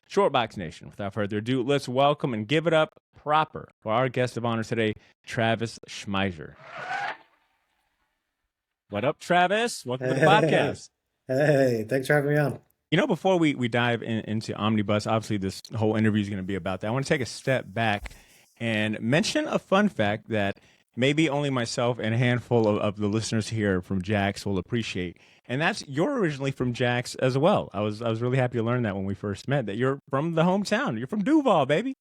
Shortbox Nation. Without further ado, let's welcome and give it up proper for our guest of honor today, Travis Schmeisser. What up, Travis? Welcome to the podcast. Hey, thanks for having me on. Before we dive into Omnibus, obviously this whole interview is going to be about that. I want to take a step back and mention a fun fact that maybe only myself and a handful of the listeners here from Jax will appreciate. And that's you're originally from Jax as well. I was really happy to learn that when we first met, that you're from the hometown. You're from Duval, baby.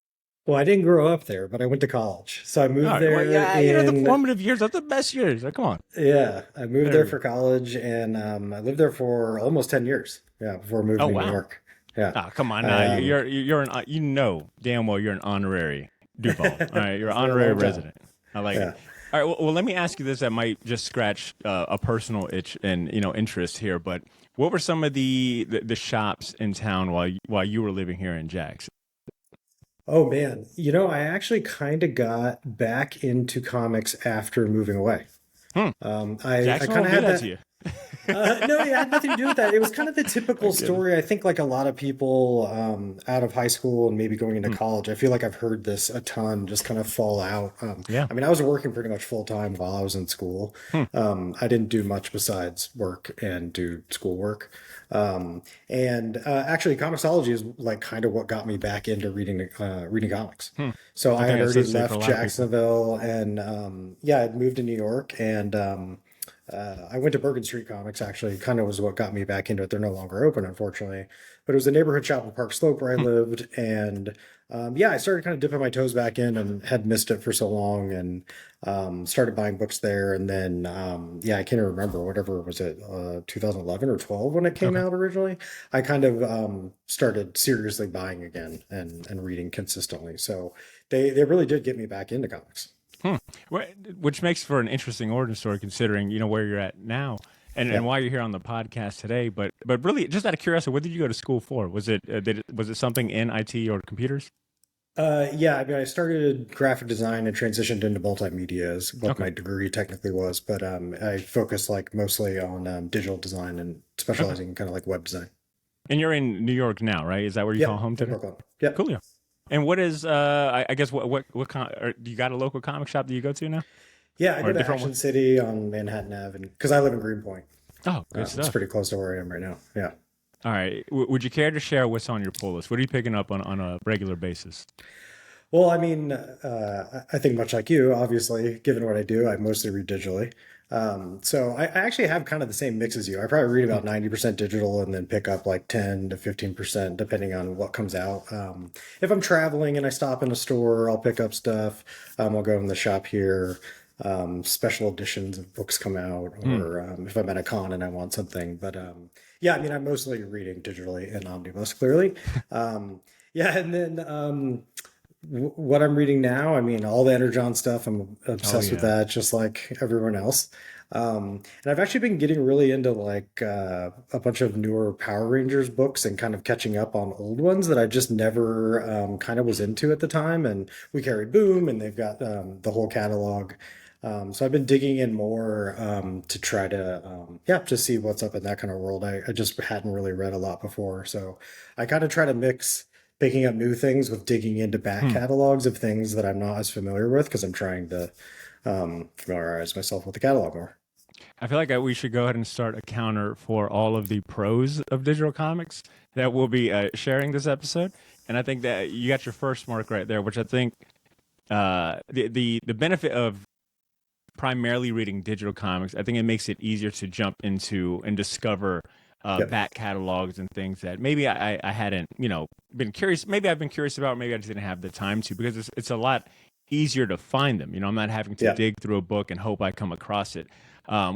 Well, I didn't grow up there, but I went to college. So I moved there. Well, yeah, the formative years, that's the best years. Come on. Yeah, I moved there for college, and I lived there for almost 10 years. Yeah, before moving to New York. Yeah. Oh, come on now. You're an damn well you're an honorary Duval. All right, you're an honorary resident. I like it. All right, well, let me ask you this that might just scratch a personal itch and interest here. But what were some of the shops in town while you were living here in Jax? Oh man, I actually kind of got back into comics after moving away. I kind of had that. To you. No, it had nothing to do with that. It was kind of the typical story. I think like a lot of people out of high school and maybe going into college, I feel like I've heard this a ton just kind of fall out. I mean, I was working pretty much full time while I was in school. I didn't do much besides work and do schoolwork. Actually, Comixology is like kind of what got me back into reading comics. So I had already left Jacksonville and I'd moved to New York and I went to Bergen Street Comics, actually, kind of was what got me back into it. They're no longer open, unfortunately. But it was a neighborhood shop in Park Slope where I lived. And I started kind of dipping my toes back in and had missed it for so long and started buying books there. And then, I can't even remember, whatever was it, 2011 or 12 when it came out originally. I kind of started seriously buying again and reading consistently. So they really did get me back into comics. Which makes for an interesting origin story, considering where you're at now and why you're here on the podcast today. But really, just out of curiosity, what did you go to school for? Was it something in IT or computers? I mean, I started graphic design and transitioned into multimedia is what my degree technically was. But I focused like mostly on digital design and specializing in kind of like web design. And you're in New York now, right? Is that where you call home today? Yeah, cool. Yeah. And what is I guess what do you got a local comic shop that you go to now? Yeah, I go to Action City on Manhattan Ave, because I live in Greenpoint. Oh, good stuff. It's pretty close to where I am right now. Yeah. All right. Would you care to share what's on your pull list? What are you picking up on a regular basis? Well, I mean, I think much like you, obviously, given what I do, I mostly read digitally. So I actually have kind of the same mix as you. I probably read about 90% digital and then pick up like 10 to 15% depending on what comes out. If I'm traveling and I stop in a store, I'll pick up stuff. I'll go in the shop here. Special editions of books come out, or if I'm at a con and I want something. But I mean, I'm mostly reading digitally and Omnibus, clearly. And then what I'm reading now, I mean, all the Energon stuff, I'm obsessed with that, just like everyone else. And I've actually been getting really into like a bunch of newer Power Rangers books and kind of catching up on old ones that I just never kind of was into at the time. And we carried Boom, and they've got the whole catalog. So I've been digging in more to try to, just see what's up in that kind of world. I just hadn't really read a lot before. So I kind of try to mix picking up new things with digging into back catalogs of things that I'm not as familiar with, because I'm trying to familiarize myself with the catalog more. I feel like we should go ahead and start a counter for all of the pros of digital comics that we'll be sharing this episode. And I think that you got your first mark right there, which I think the benefit of primarily reading digital comics, I think it makes it easier to jump into and discover back catalogs and things that maybe I hadn't, been curious. Maybe I've been curious about, maybe I just didn't have the time to, because it's a lot easier to find them. I'm not having to dig through a book and hope I come across it,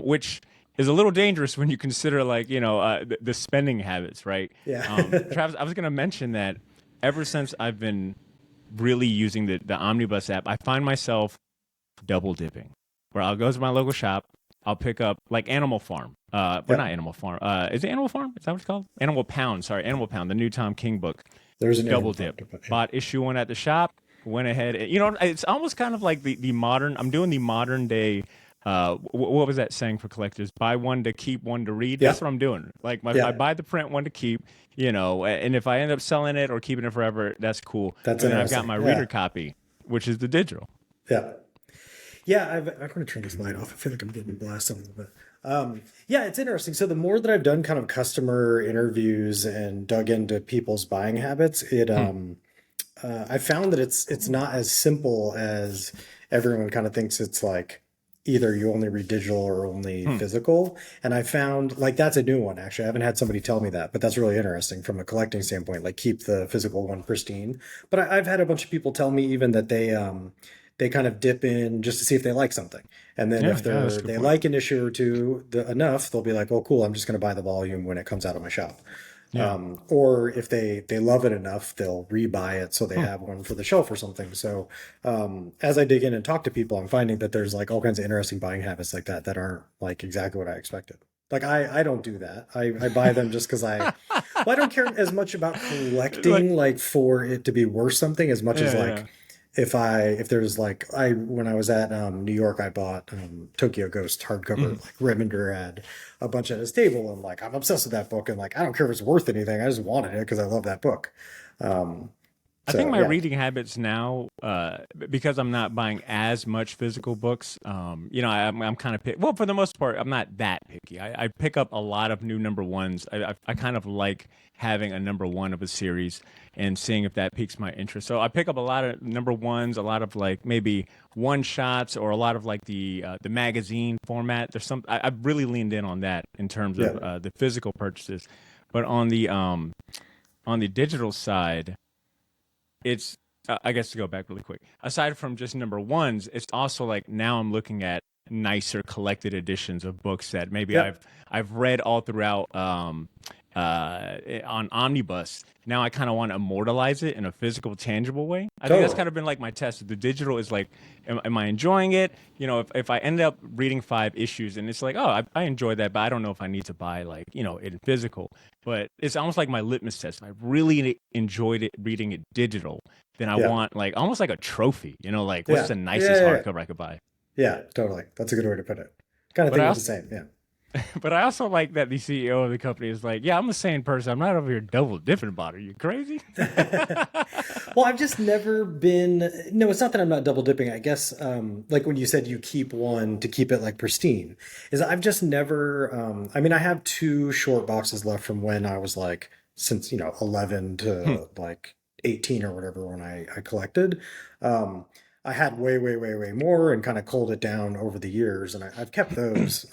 which is a little dangerous when you consider like, the spending habits, right? Yeah. Travis, I was going to mention that ever since I've been really using the Omnibus app, I find myself double dipping, where I'll go to my local shop, I'll pick up like Animal Farm. Not Animal Farm. Is it Animal Farm? Is that what it's called? Animal Pound. Sorry, Animal Pound, the new Tom King book. There's an double dip. Bought issue 1 at the shop. Went ahead. It's almost kind of like the modern. I'm doing the modern day what was that saying for collectors? Buy one to keep, one to read. Yeah, That's what I'm doing. Like I yeah, buy the print, one to keep, and if I end up selling it or keeping it forever, that's cool. that's But then I've got interesting. my reader Yeah, copy, which is the digital. yeah. Yeah, I'm going to turn this light off. I feel like I'm getting blasted a little bit. Yeah, it's interesting. So the more that I've done kind of customer interviews and dug into people's buying habits, Hmm. I found that it's not as simple as everyone kind of thinks. It's like either you only read digital or only Hmm. physical. And I found like that's a new one actually. I haven't had somebody tell me that, but that's really interesting from a collecting standpoint. Like keep the physical one pristine. But I've had a bunch of people tell me even that they kind of dip in just to see if they like something. And then Yeah, if yeah, that's a good they point. like an issue or two enough, they'll be like, "Oh, cool! I'm just going to buy the volume when it comes out of my shop." Yeah. Or if they love it enough, they'll rebuy it so they Hmm. have one for the shelf or something. So as I dig in and talk to people, I'm finding that there's like all kinds of interesting buying habits like that that aren't like exactly what I expected. Like I don't do that. I buy them just because I don't care as much about Like, collecting like for it to be worth something as much as yeah, like yeah. if there's like I when I was at New York, I bought Tokyo Ghost hardcover. Mhm. Like Reminder had a bunch at his table, and like I'm obsessed with that book, and like I don't care if it's worth anything. I just wanted it because I love that book. Um, I think so my yeah, reading habits now, because I'm not buying as much physical books, I'm kind of well, for the most part, I'm not that picky. I pick up a lot of new number ones. I kind of like having a number one of a series and seeing if that piques my interest. So I pick up a lot of number ones, a lot of like maybe one shots, or a lot of like the magazine format. There's I've really leaned in on that in terms of yeah, the physical purchases, but on the digital side, it's I guess to go back really quick. Aside from just number ones, it's also like now I'm looking at nicer collected editions of books that maybe yeah. I've read all throughout on Omnibus. Now I kind of want to immortalize it in a physical, tangible way. I think that's Totally. kind of been like my test. The digital is like, am I enjoying it? If I end up reading 5 issues and it's like, oh, I enjoyed that, but I don't know if I need to buy like, in physical. But it's almost like my litmus test. I really enjoyed it reading it digital. Then I Yeah, want like almost like a trophy, like what's yeah, the yeah, nicest yeah, yeah. hardcover I could buy? Yeah, totally. That's a good way to put it. Kind of But think I of it the also same. Yeah. But I also like that the CEO of the company is like, yeah, I'm a sane person. I'm not over here double dipping about it. Are you crazy? Well, I've just never been. No, it's not that I'm not double dipping. I guess, like when you said you keep one to keep it like pristine, is I've just never. I mean, I have two short boxes left from when I was like, since 11 Hmm. to like 18 or whatever when I collected. Um, I had way, way, way, way more and kind of culled it down over the years, and I've kept those.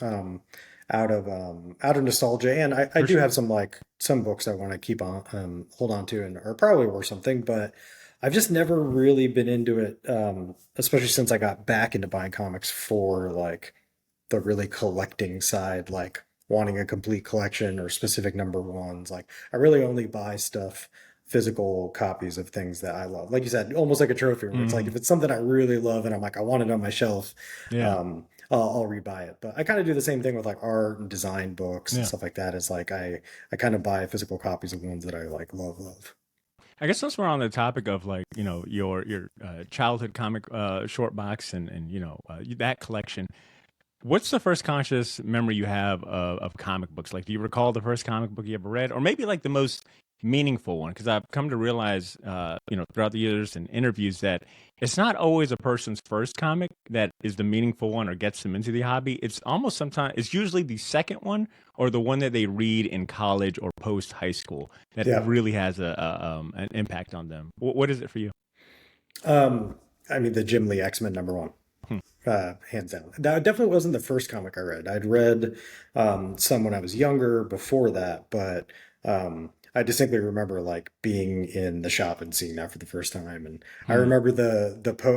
Out of nostalgia, and I For do sure. have some like some books I want to keep on hold on to and are probably worth something, but I've just never really been into it, especially since I got back into buying comics for like the really collecting side, like wanting a complete collection or specific number ones. Like I really only buy stuff, physical copies of things that I love. Like you said, almost like a trophy where it's like Hmm. if it's something I really love and I'm like I want it on my shelf, Yeah. I'll rebuy it. But I kind of do the same thing with like art and design books and Yeah. stuff like that. It's like I kind of buy physical copies of ones that I like love. I guess since we're on the topic of like, your childhood comic short box and that collection, what's the first conscious memory you have of comic books? Like, do you recall the first comic book you ever read, or maybe like the most meaningful one? Because I've come to realize, throughout the years and interviews that it's not always a person's first comic that is the meaningful one or gets them into the hobby. It's almost sometimes it's usually the second one or the one that they read in college or post high school that Yeah. really has an impact on them. What is it for you? Um, I mean the Jim Lee X-Men #1. Hmm. Hands down. That definitely wasn't the first comic I read. I'd read some when I was younger before that, but I distinctly remember like being in the shop and seeing that for the first time. And I Hmm. remember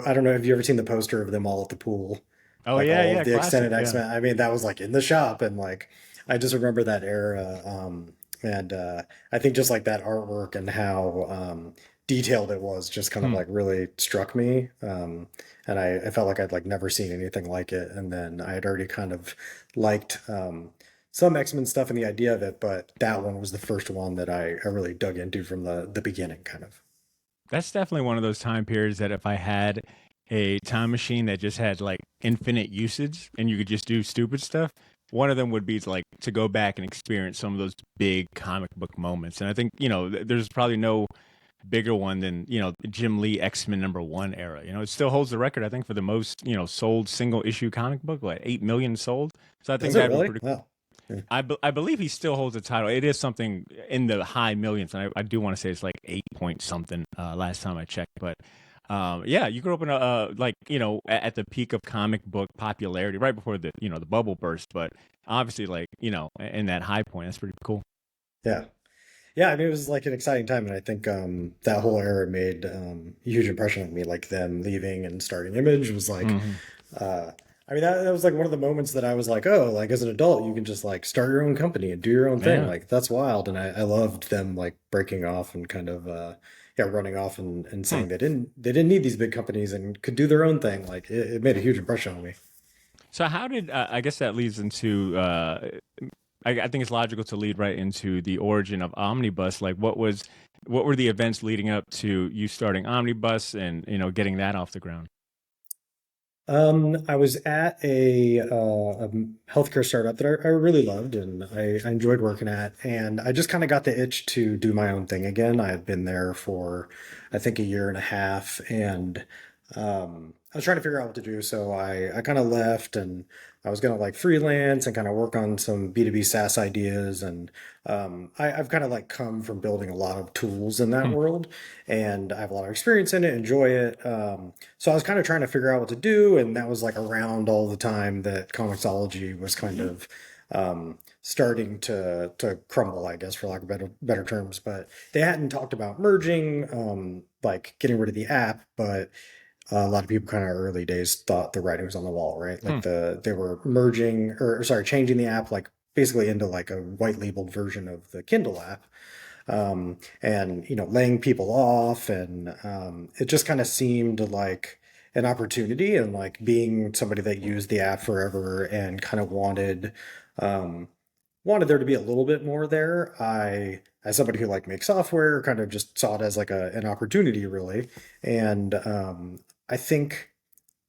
I don't know, have you ever seen the poster of them all at the pool? Oh Like yeah, all of yeah, the classic. extended Yeah. X-Men. I mean, that was like in the shop and like I just remember that era. And I think just like that artwork and how detailed it was just kind of Hmm. like really struck me. And I felt like I'd like never seen anything like it. And then I had already kind of liked some X-Men stuff and the idea of it, but that one was the first one that I really dug into from the beginning, kind of. That's definitely one of those time periods that if I had a time machine that just had like infinite usage and you could just do stupid stuff, one of them would be to go back and experience some of those big comic book moments. And I think, there's probably no bigger one than, Jim Lee X-Men #1 era. It still holds the record, I think, for the most, sold single issue comic book, like 8 million sold. So I think Does it that'd be really? pretty. Wow. Yeah. I believe he still holds the title. It is something in the high millions. And I do want to say it's like 8 point something last time I checked. But yeah, you grew up in at the peak of comic book popularity, right before the bubble burst. But obviously, in that high point, that's pretty cool. Yeah. Yeah, I mean, it was like an exciting time, and I think that whole era made a huge impression on me. Like them leaving and starting Image was like, Hmm. uh, I mean, that was like one of the moments that I was like, oh, like as an adult, you can just like start your own company and do your own thing. Yeah. Like that's wild, and I loved them like breaking off and kind of yeah, running off and Hmm. saying they didn't need these big companies and could do their own thing. Like it made a huge impression on me. So how did I guess that leads into I think it's logical to lead right into the origin of Omnibus. Like, what were the events leading up to you starting Omnibus and getting that off the ground? I was at a healthcare startup that I really loved and I enjoyed working at, and I just kind of got the itch to do my own thing again. I had been there for, I think, a year and a half, and I was trying to figure out what to do. So I kind of left, and I was gonna like freelance and kind of work on some B2B SaaS ideas, and I've kind of like come from building a lot of tools in that Hmm. world, and I have a lot of experience in it, enjoy it. So I was kind of trying to figure out what to do, and that was like around all the time that Comixology was kind of starting to crumble, I guess, for lack of better terms. But they hadn't talked about merging, like getting rid of the app, but a lot of people kind of early days thought the writing was on the wall, right? Hmm. Like they were merging or sorry, changing the app like basically into like a white labeled version of the Kindle app, and laying people off, and it just kind of seemed like an opportunity, and like being somebody that used the app forever and kind of um, wanted there to be a little bit more there. As somebody who like makes software, kind of just saw it as like an opportunity, really. And I think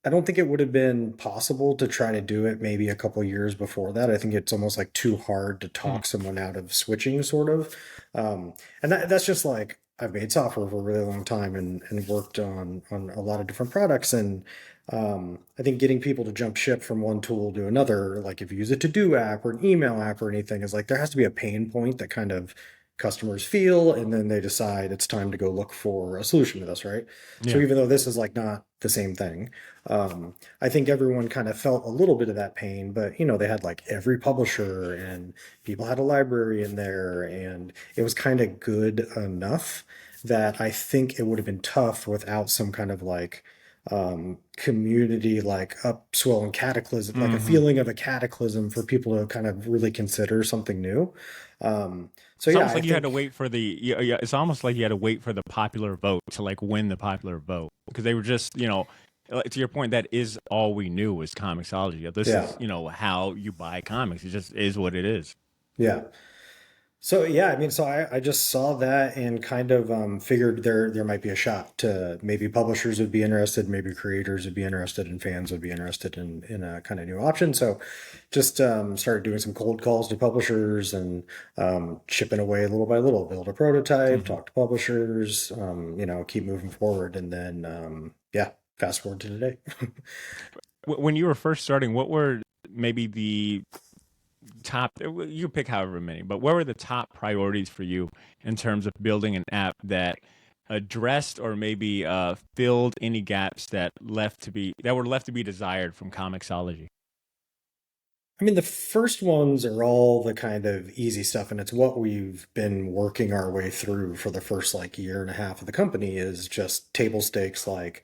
I don't think it would have been possible to try to do it maybe a couple years before that. I think it's almost like too hard to Hmm. talk someone out of switching, sort of. And that's just like I've made software for a really long time and worked on a lot of different products. And I think getting people to jump ship from one tool to another, like if you use a to-do app or an email app or anything, is like there has to be a pain point that kind of customers feel, and then they decide it's time to go look for a solution to this, right? So Yeah. even though this is like not the same thing, I think everyone kind of felt a little bit of that pain, but they had like every publisher and people had a library in there, and it was kind of good enough that I think it would have been tough without some kind of like community like upswell and cataclysm, like a Hmm. feeling of a cataclysm for people to kind of really consider something new. So It's yeah, almost I like you had to think wait for yeah, it's almost like you had to wait for the popular vote to like win the popular vote because they were just, like, to your point, that is all we knew was Comixology. This yeah, is, how you buy comics. It just is what it is. yeah. So yeah, I mean, so I just saw that and kind of figured there might be a shot to maybe publishers would be interested, maybe creators would be interested, and fans would be interested in a kind of new option. So just started doing some cold calls to publishers and chipping away little by little, build a prototype, Hmm. talk to publishers, keep moving forward, and then yeah, fast forward to today. When you were first starting, what were maybe the top, you pick however many, but what were the top priorities for you in terms of building an app that addressed or maybe filled any gaps that were left to be desired from Comixology? I mean, the first ones are all the kind of easy stuff, and it's what we've been working our way through for the first like year and a half of the company is just table stakes like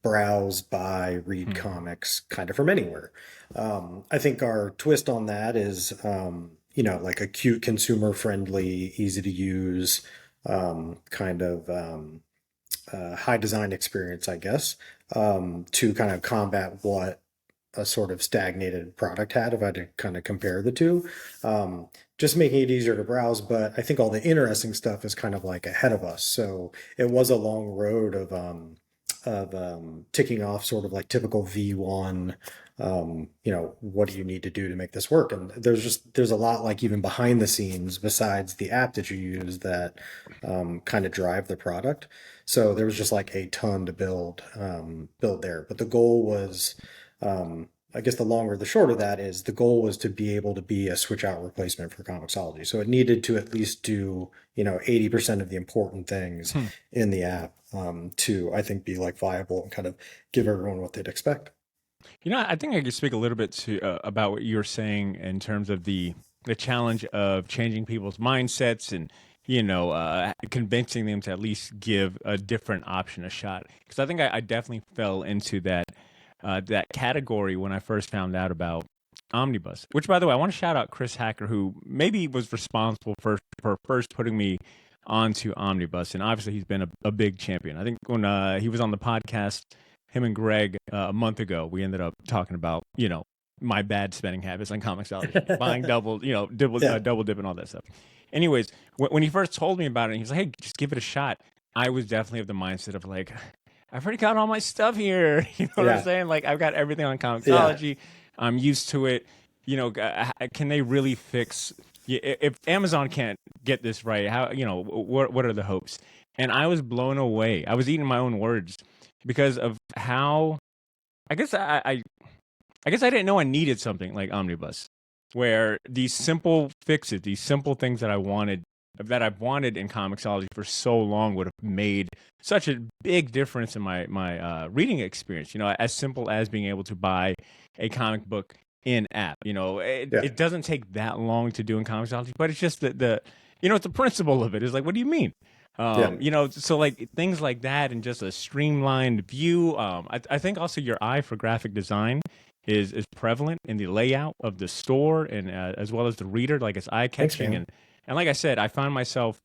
browse, buy, read Hmm. comics kind of from anywhere. I think our twist on that is, like a cute, consumer friendly, easy to use, kind of high design experience, I guess, to kind of combat what a sort of stagnated product had if I had to kind of compare the two. Just making it easier to browse, but I think all the interesting stuff is kind of like ahead of us. So it was a long road of of ticking off sort of like typical V1, what do you need to do to make this work? And there's a lot like even behind the scenes besides the app that you use that kind of drive the product. So there was just like a ton to build there. But the goal was, I guess the longer the short of that is the goal was to be able to be a switch out replacement for Comixology. So it needed to at least do, 80% of the important things Hmm. in the app to, I think, be like viable and kind of give everyone what they'd expect. I think I could speak a little bit to about what you're saying in terms of the challenge of changing people's mindsets and convincing them to at least give a different option a shot. Because I think I definitely fell into that category when I first found out about Omnibus. Which, by the way, I want to shout out Chris Hacker, who maybe was responsible for first putting me onto Omnibus, and obviously he's been a big champion. I think when he was on the podcast, him and Greg a month ago, we ended up talking about my bad spending habits on Comixology, buying double, Yeah. double dip and all that stuff. Anyways, when he first told me about it, he was like, "Hey, just give it a shot." I was definitely of the mindset of like, I've already got all my stuff here. You know what I'm Yeah. saying? Like, I've got everything on Yeah. Comixology. I'm used to it. Can they really fix? If Amazon can't get this right, how what are the hopes? And I was blown away. I was eating my own words because of how I guess I guess I didn't know I needed something like Omnibus, where these simple fixes, these simple things that I've wanted in Comixology for so long would have made such a big difference in my reading experience. As simple as being able to buy a comic book in app. Yeah. It doesn't take that long to do in Comixology, but it's just the it's the principle of it is like, what do you mean? Yeah. So like things like that and just a streamlined view. I think also your eye for graphic design is prevalent in the layout of the store and as well as the reader. Like it's eye Thanks, catching man. and like I said, I found myself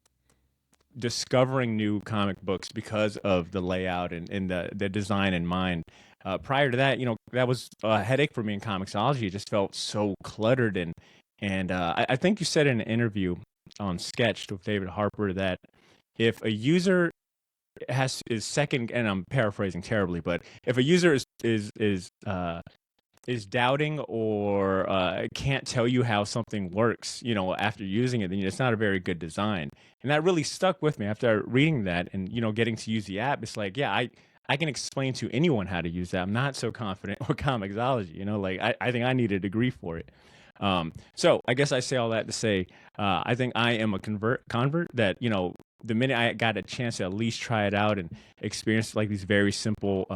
discovering new comic books because of the layout and the design in mind. Prior to that, that was a headache for me in Comixology. It just felt so cluttered and I think you said in an interview on Sketched with David Harper that if a user is second, and I'm paraphrasing terribly, but if a user is doubting or can't tell you how something works, after using it, then it's not a very good design. And that really stuck with me after reading that and getting to use the app. It's like, yeah, I can explain to anyone how to use that. I'm not so confident with Comixology. Like I think I need a degree for it. So I guess I say all that to say, I think I am a convert that the minute I got a chance to at least try it out and experience like these very simple,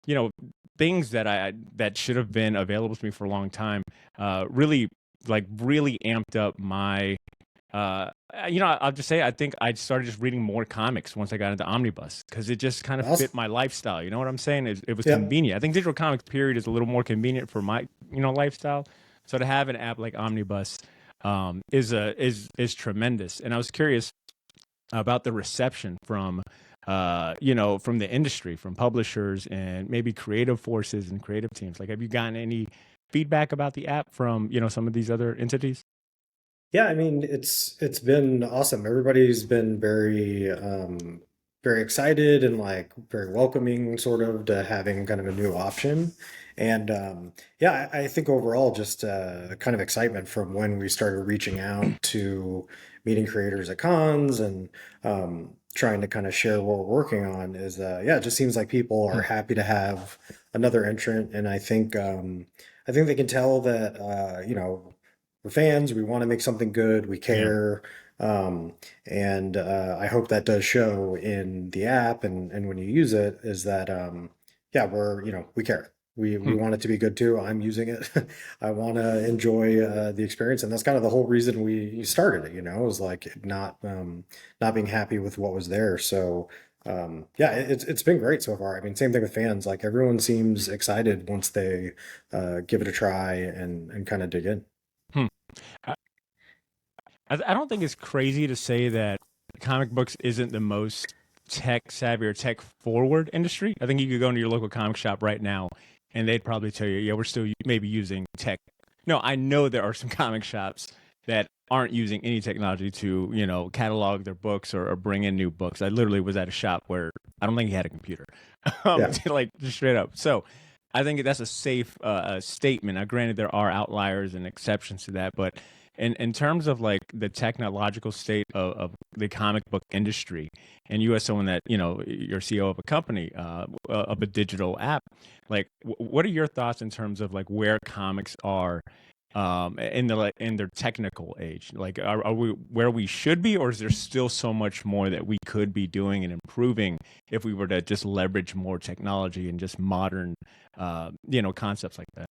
you know, things that should have been available to me for a long time, really amped up my. I'll just say I think I started just reading more comics once I got into Omnibus because it just kind of Awesome. fit my lifestyle. You know what I'm saying? It was Yeah. convenient. I think digital comics period is a little more convenient for my lifestyle. So to have an app like Omnibus is tremendous. And I was curious about the reception from the industry, from publishers and maybe creative forces and creative teams. Like, have you gotten any feedback about the app from some of these other entities? Yeah, I mean, it's been awesome. Everybody's been very excited and like very welcoming sort of to having kind of a new option. And yeah, I think overall just kind of excitement from when we started reaching out to meeting creators at cons and trying to kind of share what we're working on is yeah, it just seems like people are Hmm. happy to have another entrant, and I think they can tell that we're fans. We want to make something good. We Yeah. care. And I hope that does show in the app and when you use it is that, yeah, we care. We Hmm. want it to be good too. I'm using it. I want to enjoy the experience. And that's kind of the whole reason we started it, was like not being happy with what was there. So, yeah, it's been great so far. I mean, same thing with fans. Like everyone seems excited once they give it a try and kind of dig in. Hmm. I, I don't think it's crazy to say that comic books isn't the most tech savvy or tech forward industry. I think you could go into your local comic shop right now and they'd probably tell you, yeah, we're still maybe using tech. No, I know there are some comic shops that aren't using any technology to, catalog their books or bring in new books. I literally was at a shop where I don't think he had a computer. Yeah. Like just straight up. So I think that's a safe statement. Now, granted, there are outliers and exceptions to that, but in terms of like the technological state of the comic book industry, and you as someone that you're CEO of a company of a digital app, like what are your thoughts in terms of like where comics are in the like in their technical age? Like, are we where we should be, or is there still so much more that we could be doing and improving if we were to just leverage more technology and just modern, concepts like that?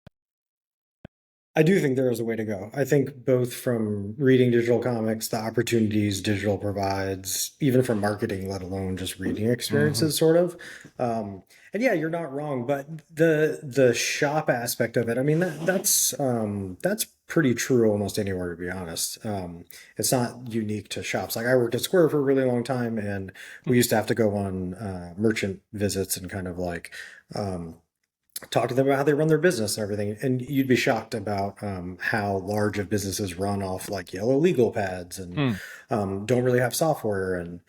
I do think there is a way to go. I think both from reading digital comics, the opportunities digital provides, even from marketing, let alone just reading Hmm. experiences, sort of. And yeah, you're not wrong, but the shop aspect of it, I mean, that's pretty true almost anywhere, to be honest. It's not unique to shops. Like I worked at Square for a really long time, and we used to have to go on merchant visits and kind of like talk to them about how they run their business and everything. And you'd be shocked about how large of businesses run off like yellow legal pads and Hmm. don't really have software. And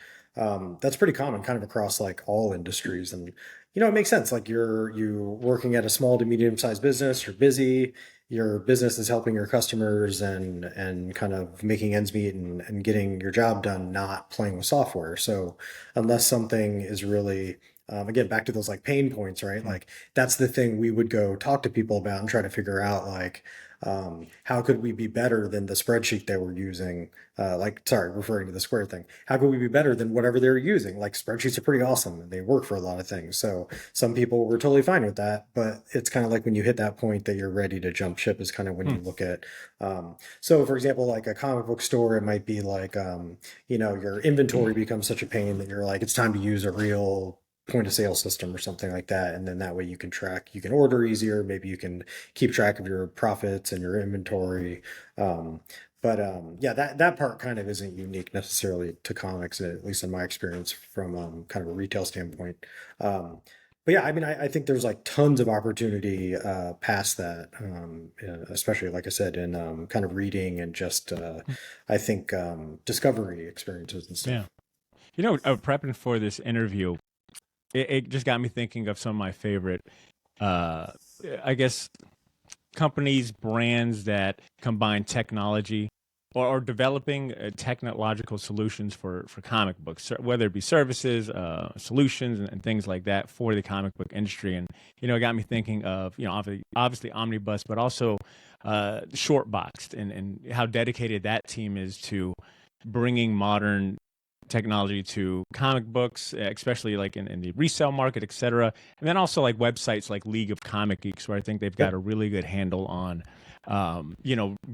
that's pretty common kind of across like all industries. And, it makes sense. Like you working at a small to medium sized business, you're busy, your business is helping your customers and kind of making ends meet and getting your job done, not playing with software. So unless something is really again, back to those like pain points, right? Hmm. Like that's the thing we would go talk to people about and try to figure out like how could we be better than the spreadsheet they were using? Like, sorry, referring to the Square thing. How could we be better than whatever they're using? Like spreadsheets are pretty awesome and they work for a lot of things. So some people were totally fine with that, but it's kind of like when you hit that point that you're ready to jump ship is kind of when Hmm. you look at. So for example, like a comic book store, it might be like your inventory becomes such a pain that you're like it's time to use a real point of sale system or something like that, and then that way you can order easier, maybe you can keep track of your profits and your inventory. Um, but um, yeah, that part kind of isn't unique necessarily to comics, at least in my experience from kind of a retail standpoint. Um, but yeah, I mean, I think there's like tons of opportunity past that, especially like I said in kind of reading and just I think discovery experiences and Yeah. stuff. Prepping for this interview, it just got me thinking of some of my favorite, uh, I guess, companies, brands that combine technology or developing technological solutions for comic books, whether it be services, solutions, and things like that for the comic book industry. And, it got me thinking of, obviously Omnibus, but also Shortboxed and how dedicated that team is to bringing modern technology to comic books, especially like in the resale market, et cetera. And then also like websites like League of Comic Geeks, where I think they've got Yep. a really good handle on,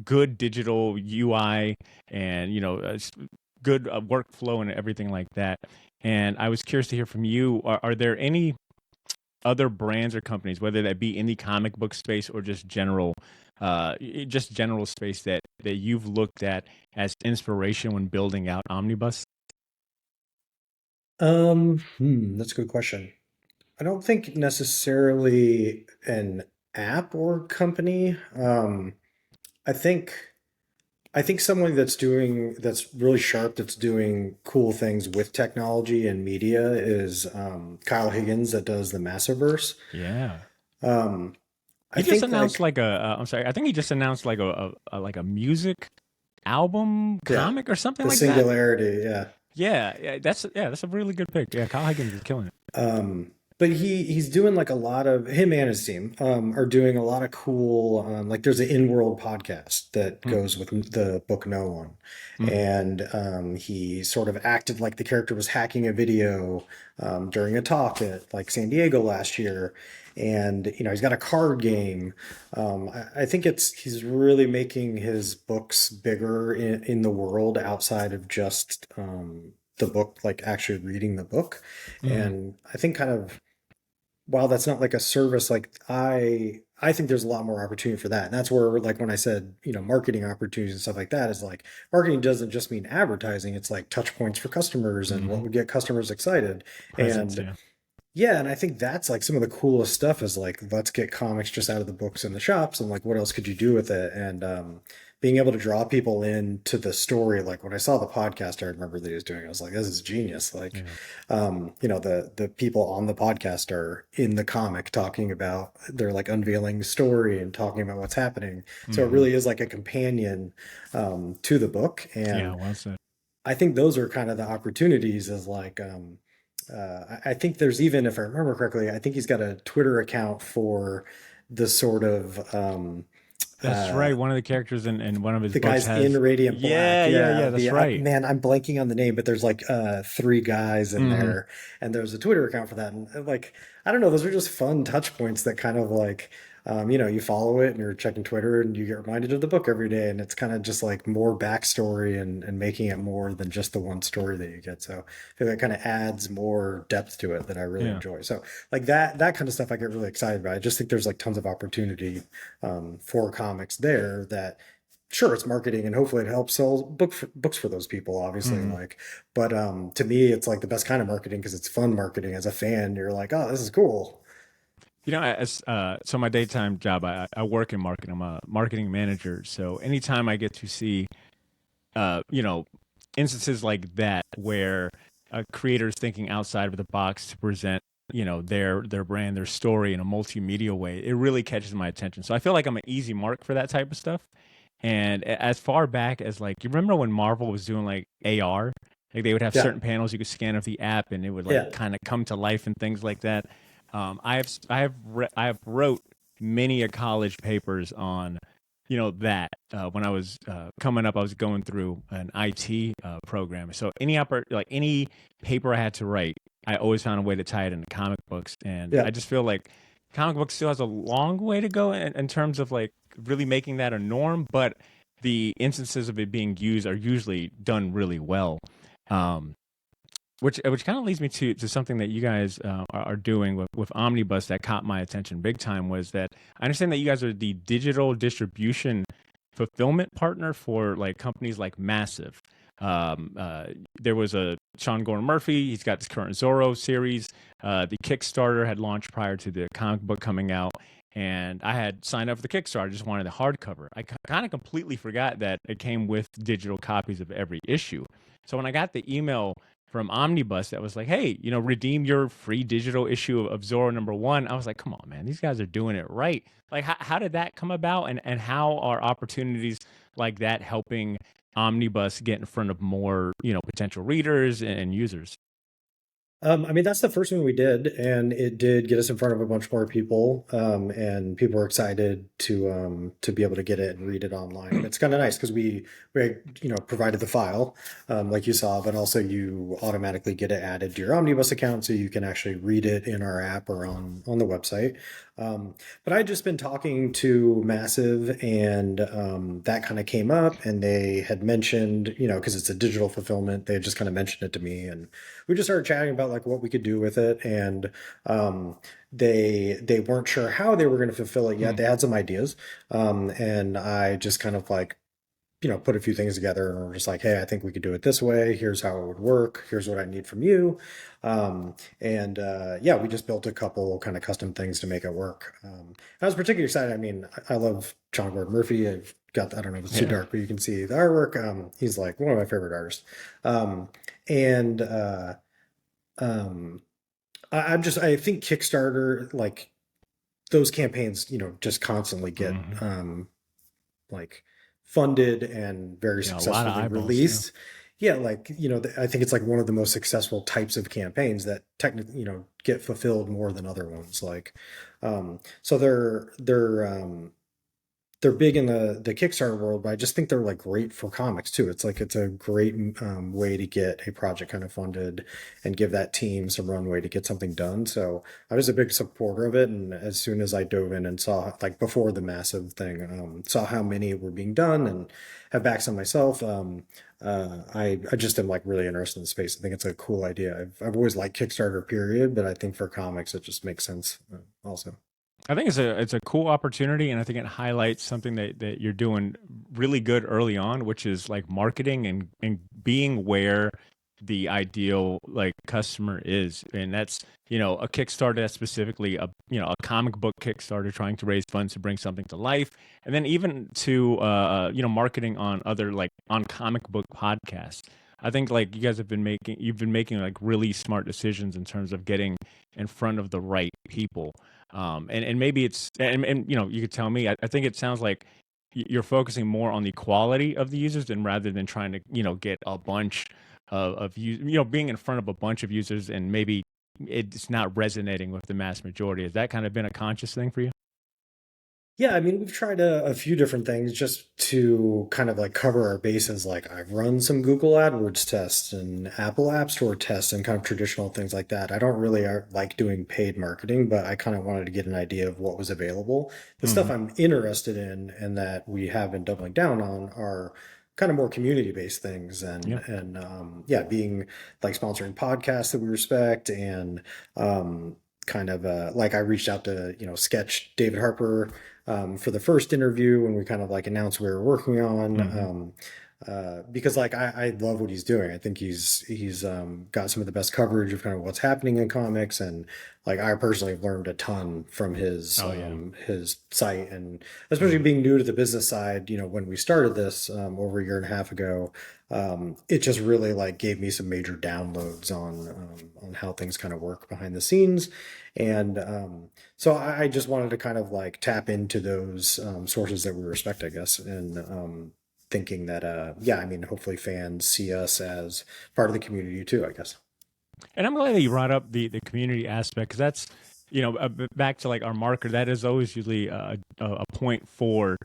good digital UI and, good workflow and everything like that. And I was curious to hear from you. Are there any other brands or companies, whether that be in the comic book space or just general space that you've looked at as inspiration when building out Omnibus? That's a good question. I don't think necessarily an app or company. I think I think someone that's really sharp, that's doing cool things with technology and media is Kyle Higgins that does the Massiverse. Yeah. Um, I He just think announced like like I'm sorry. I think he just announced like a music album yeah, comic or something the like that. singularity, yeah. Yeah, that's a really good pick. Yeah, Kyle Higgins is killing it. But he's doing like a lot of him and his team are doing a lot of cool like there's an in-world podcast that Hmm. goes with the book No One, Hmm. and he sort of acted like the character was hacking a video during a talk at like San Diego last year, and he's got a card game. I think he's really making his books bigger in the world outside of just the book, like actually reading the book. Hmm. And I think kind of while that's not like a service, like I think there's a lot more opportunity for that. And that's where like when I said, marketing opportunities and stuff like that is like marketing doesn't just mean advertising. It's like touch points for customers and what Hmm. would get customers excited. Presence. And Yeah. yeah, and I think that's like some of the coolest stuff is like let's get comics just out of the books in the shops and like what else could you do with it? And being able to draw people into the story. Like when I saw the podcast, I remember that he was doing, I was like, this is genius. Like, Yeah. the people on the podcast are in the comic talking about, they're like unveiling the story and talking about what's happening. So it Hmm. really is like a companion, to the book. Yeah. And Well said. I think those are kind of the opportunities as like, I think there's even, if I remember correctly, I think he's got a Twitter account for the sort of, That's right. One of the characters in one of his the books guys in has. Radiant Black. Yeah. Yeah. Yeah, Yeah. That's right. man, I'm blanking on the name, but there's like three guys in Hmm. there, and there's a Twitter account for that. And like, I don't know, those are just fun touch points that kind of like, you follow it and you're checking Twitter and you get reminded of the book every day, and it's kind of just like more backstory and making it more than just the one story that you get. So I feel like kind of adds more depth to it that I really Yeah. enjoy. So like that kind of stuff I get really excited about. I just think there's like tons of opportunity, for comics there that, sure, it's marketing and hopefully it helps sell books for those people, obviously, Hmm. like, but to me it's like the best kind of marketing because it's fun marketing. As a fan, you're like, oh, this is cool. As so my daytime job, I work in marketing. I'm a marketing manager. So anytime I get to see, uh, you know, instances like that where a creator is thinking outside of the box to present, their brand, their story in a multimedia way, it really catches my attention. So I feel like I'm an easy mark for that type of stuff. And as far back as like, you remember when Marvel was doing like AR? Like they would have Yeah, certain panels you could scan with the app, and it would like yeah, kind of come to life and things like that. I have wrote many a college papers on, that when I was coming up, I was going through an IT program. So like any paper I had to write, I always found a way to tie it into comic books, and yeah. I just feel like comic books still has a long way to go in terms of like really making that a norm, but the instances of it being used are usually done really well. Um, which kind of leads me to something that you guys are doing with Omnibus that caught my attention big time was that I understand that you guys are the digital distribution fulfillment partner for like companies like Massive. There was a Sean Gordon Murphy. He's got this current Zorro series. The Kickstarter had launched prior to the comic book coming out, and I had signed up for the Kickstarter. I just wanted the hardcover. I kind of completely forgot that it came with digital copies of every issue. So when I got the email from Omnibus that was like, hey, redeem your free digital issue of Zorro #1. I was like, come on, man, these guys are doing it right. Like, how did that come about? And how are opportunities like that helping Omnibus get in front of more, potential readers and users? I mean, that's the first one we did, and it did get us in front of a bunch more people, and people were excited to be able to get it and read it online. And it's kind of nice because we provided the file, like you saw, but also you automatically get it added to your Omnibus account, so you can actually read it in our app or on the website. But I had just been talking to Massive, and that kind of came up, and they had mentioned, because it's a digital fulfillment, they had just kind of mentioned it to me, and we just started chatting about like what we could do with it. And they weren't sure how they were going to fulfill it yet. Hmm. They had some ideas, and I just kind of like, put a few things together and we're just like, hey, I think we could do it this way. Here's how it would work. Here's what I need from you. And yeah, we just built a couple kind of custom things to make it work. I was particularly excited. I mean, I love John Gordon Murphy. I've got, I don't know if it's too Yeah. dark, but you can see the artwork. He's like one of my favorite artists. And um, I think Kickstarter, like those campaigns, just constantly get, Hmm. like funded and very Yeah. A lot of successfully eyeballs. Yeah. released. Yeah, like, I think it's like one of the most successful types of campaigns that technically, get fulfilled more than other ones. Like, so they're big in the Kickstarter world, but I just think they're like great for comics too. It's like it's a great, way to get a project kind of funded and give that team some runway to get something done. So I was a big supporter of it, and as soon as I dove in and saw, like before the Massive thing, saw how many were being done and have backs on myself, I just am like really interested in the space. I think it's a cool idea. I've always liked Kickstarter, period, but I think for comics it just makes sense, also. I think it's a cool opportunity, and I think it highlights something that you're doing really good early on, which is like marketing and being where the ideal like customer is, and that's a Kickstarter that's specifically a comic book Kickstarter trying to raise funds to bring something to life, and then even to marketing on other like on comic book podcasts. I think like you've been making like really smart decisions in terms of getting in front of the right people. And maybe and you could tell me. I think it sounds like you're focusing more on the quality of the users than rather than trying to get a bunch being in front of a bunch of users and maybe it's not resonating with the mass majority. Has that kind of been a conscious thing for you? Yeah, I mean, we've tried a few different things just to kind of like cover our bases. Like, I've run some Google AdWords tests and Apple App Store tests and kind of traditional things like that. I don't really like doing paid marketing, but I kind of wanted to get an idea of what was available. The stuff Hmm. I'm interested in and that we have been doubling down on are kind of more community-based things Yeah. and yeah, being like sponsoring podcasts that we respect and kind of like I reached out to sketch David Harper for the first interview when we kind of like announced we were working on Hmm. because like I love what he's doing. I think he's got some of the best coverage of kind of what's happening in comics, and like I personally have learned a ton from Oh yeah. his site, and especially Hmm. being new to the business side. When we started this over a year and a half ago, it just really like gave me some major downloads on how things kind of work behind the scenes, and so I just wanted to kind of like tap into those sources that we respect, I guess, and thinking that yeah, I mean, hopefully fans see us as part of the community too, I guess. And I'm glad that you brought up the community aspect because that's, back to like our marker. That is always usually a point for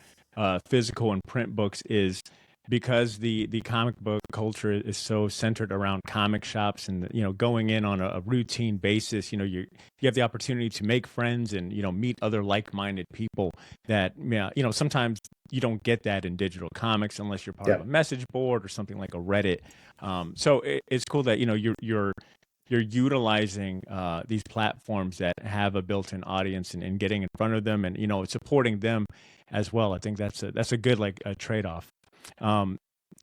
physical and print books is because the comic book culture is so centered around comic shops and going in on a routine basis. You have the opportunity to make friends and meet other like-minded people that yeah, sometimes you don't get that in digital comics unless you're part of Yeah. a message board or something like a Reddit. So it's cool that you're utilizing these platforms that have a built-in audience and getting in front of them and supporting them as well. I think that's a good like a trade-off. Um,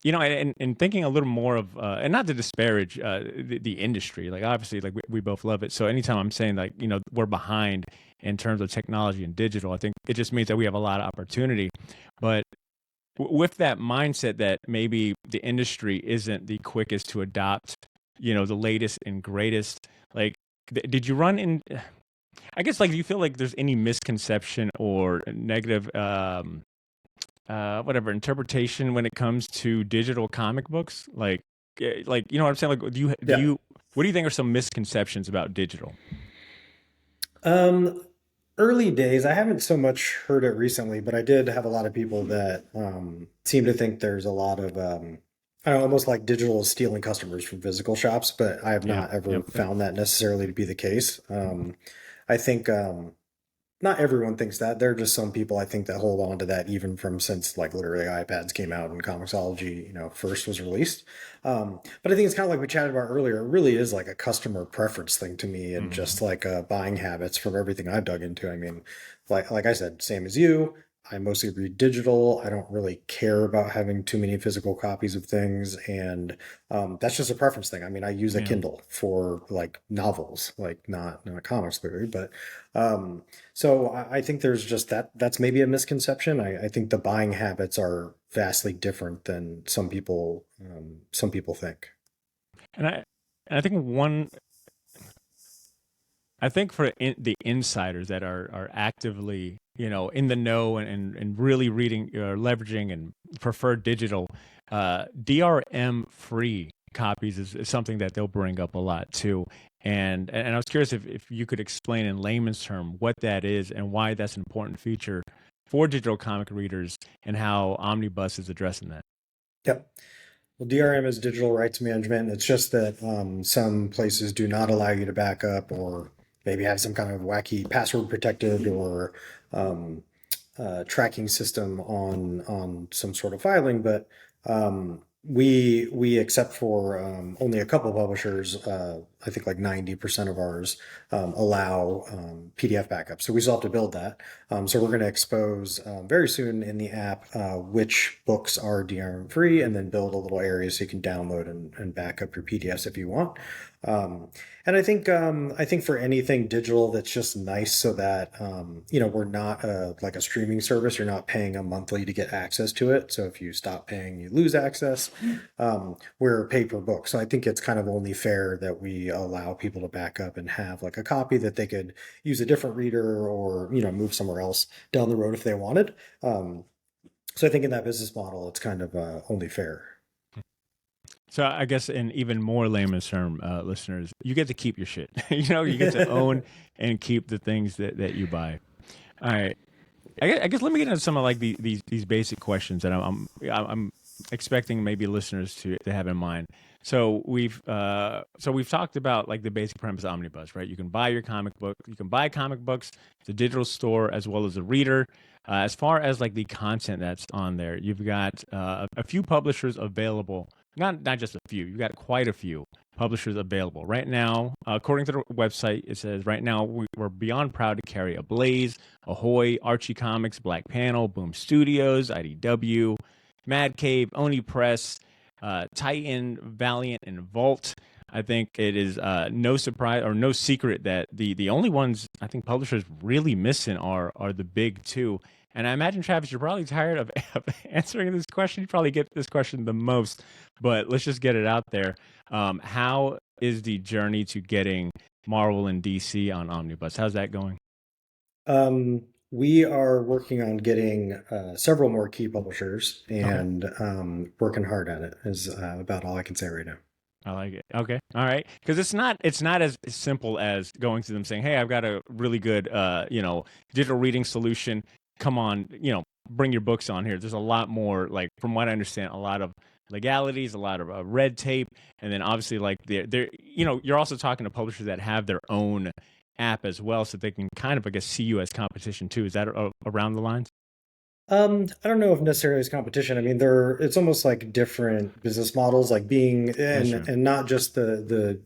and thinking a little more of and not to disparage the industry. Like obviously, like we both love it. So anytime I'm saying like we're behind in terms of technology and digital, I think it just means that we have a lot of opportunity. But with that mindset that maybe the industry isn't the quickest to adopt the latest and greatest, like did you run in I guess like do you feel like there's any misconception or negative whatever interpretation when it comes to digital comic books, like what I'm saying, like do Yeah. you what do you think are some misconceptions about digital? Um, Early days, I haven't so much heard it recently, but I did have a lot of people that seem to think there's a lot of I don't know, almost like digital is stealing customers from physical shops, but I have Yeah. not ever Yep. Yep. found that necessarily to be the case. I think not everyone thinks that. There are just some people I think that hold on to that even from since like literally iPads came out and Comixology, first was released. But I think it's kind of like we chatted about earlier. It really is like a customer preference thing to me, and Hmm. just like buying habits from everything I've dug into. I mean, like I said, same as you. I mostly read digital. I don't really care about having too many physical copies of things, and that's just a preference thing. I mean, I use a Yeah. Kindle for like novels, like not comics, clearly, but um, so I think there's just that's maybe a misconception. I think the buying habits are vastly different than some people think. and i and I think I think for the insiders that are actively, in the know and really reading, leveraging and prefer digital, DRM free copies is something that they'll bring up a lot too. And I was curious if you could explain in layman's term what that is and why that's an important feature for digital comic readers and how Omnibus is addressing that. Yep. Well, DRM is digital rights management. It's just that some places do not allow you to back up, or maybe have some kind of wacky password protected or um, tracking system on some sort of filing. But we except for only a couple publishers, I think like 90% of ours allow PDF backup. So we still have to build that. So we're going to expose very soon in the app which books are DRM free, and then build a little area so you can download and back up your PDFs if you want. And I think for anything digital, that's just nice so that we're not like a streaming service. You're not paying a monthly to get access to it. So if you stop paying, you lose access. We're a pay per book, so I think it's kind of only fair that we allow people to back up and have like a copy that they could use a different reader or move somewhere else down the road if they wanted. So I think in that business model, it's kind of only fair. So I guess in even more layman's term, listeners, you get to keep your shit. You get to own and keep the things that you buy. All right. I guess let me get into some of like these basic questions that I'm expecting maybe listeners to have in mind. So we've talked about like the basic premise of Omnibus, right? You can buy your comic book. You can buy comic books, the digital store as well as a reader. As far as like the content that's on there, you've got a few publishers available. Not just a few. You've got quite a few publishers available right now. According to the website, it says right now we're beyond proud to carry Ablaze, Ahoy, Archie Comics, Black Panel, Boom Studios, IDW, Mad Cave, Oni Press, Titan, Valiant, and Vault. I think it is no surprise or no secret that the only ones I think publishers really missing are the big two. And I imagine, Travis, you're probably tired of answering this question. You probably get this question the most, but let's just get it out there. How is the journey to getting Marvel and DC on Omnibus? How's that going? We are working on getting several more key publishers Okay. and working hard at it is about all I can say right now. I like it. Okay. All right. Because it's not as simple as going to them saying, "Hey, I've got a really good digital reading solution. Come on, bring your books on here." There's a lot more, like from what I understand, a lot of legalities, a lot of red tape, and then obviously like you're also talking to publishers that have their own app as well, so they can kind of I guess see you as competition too. Is that around the lines? I don't know if necessarily it's competition. I mean, it's almost like different business models, like being That's and true. and not just the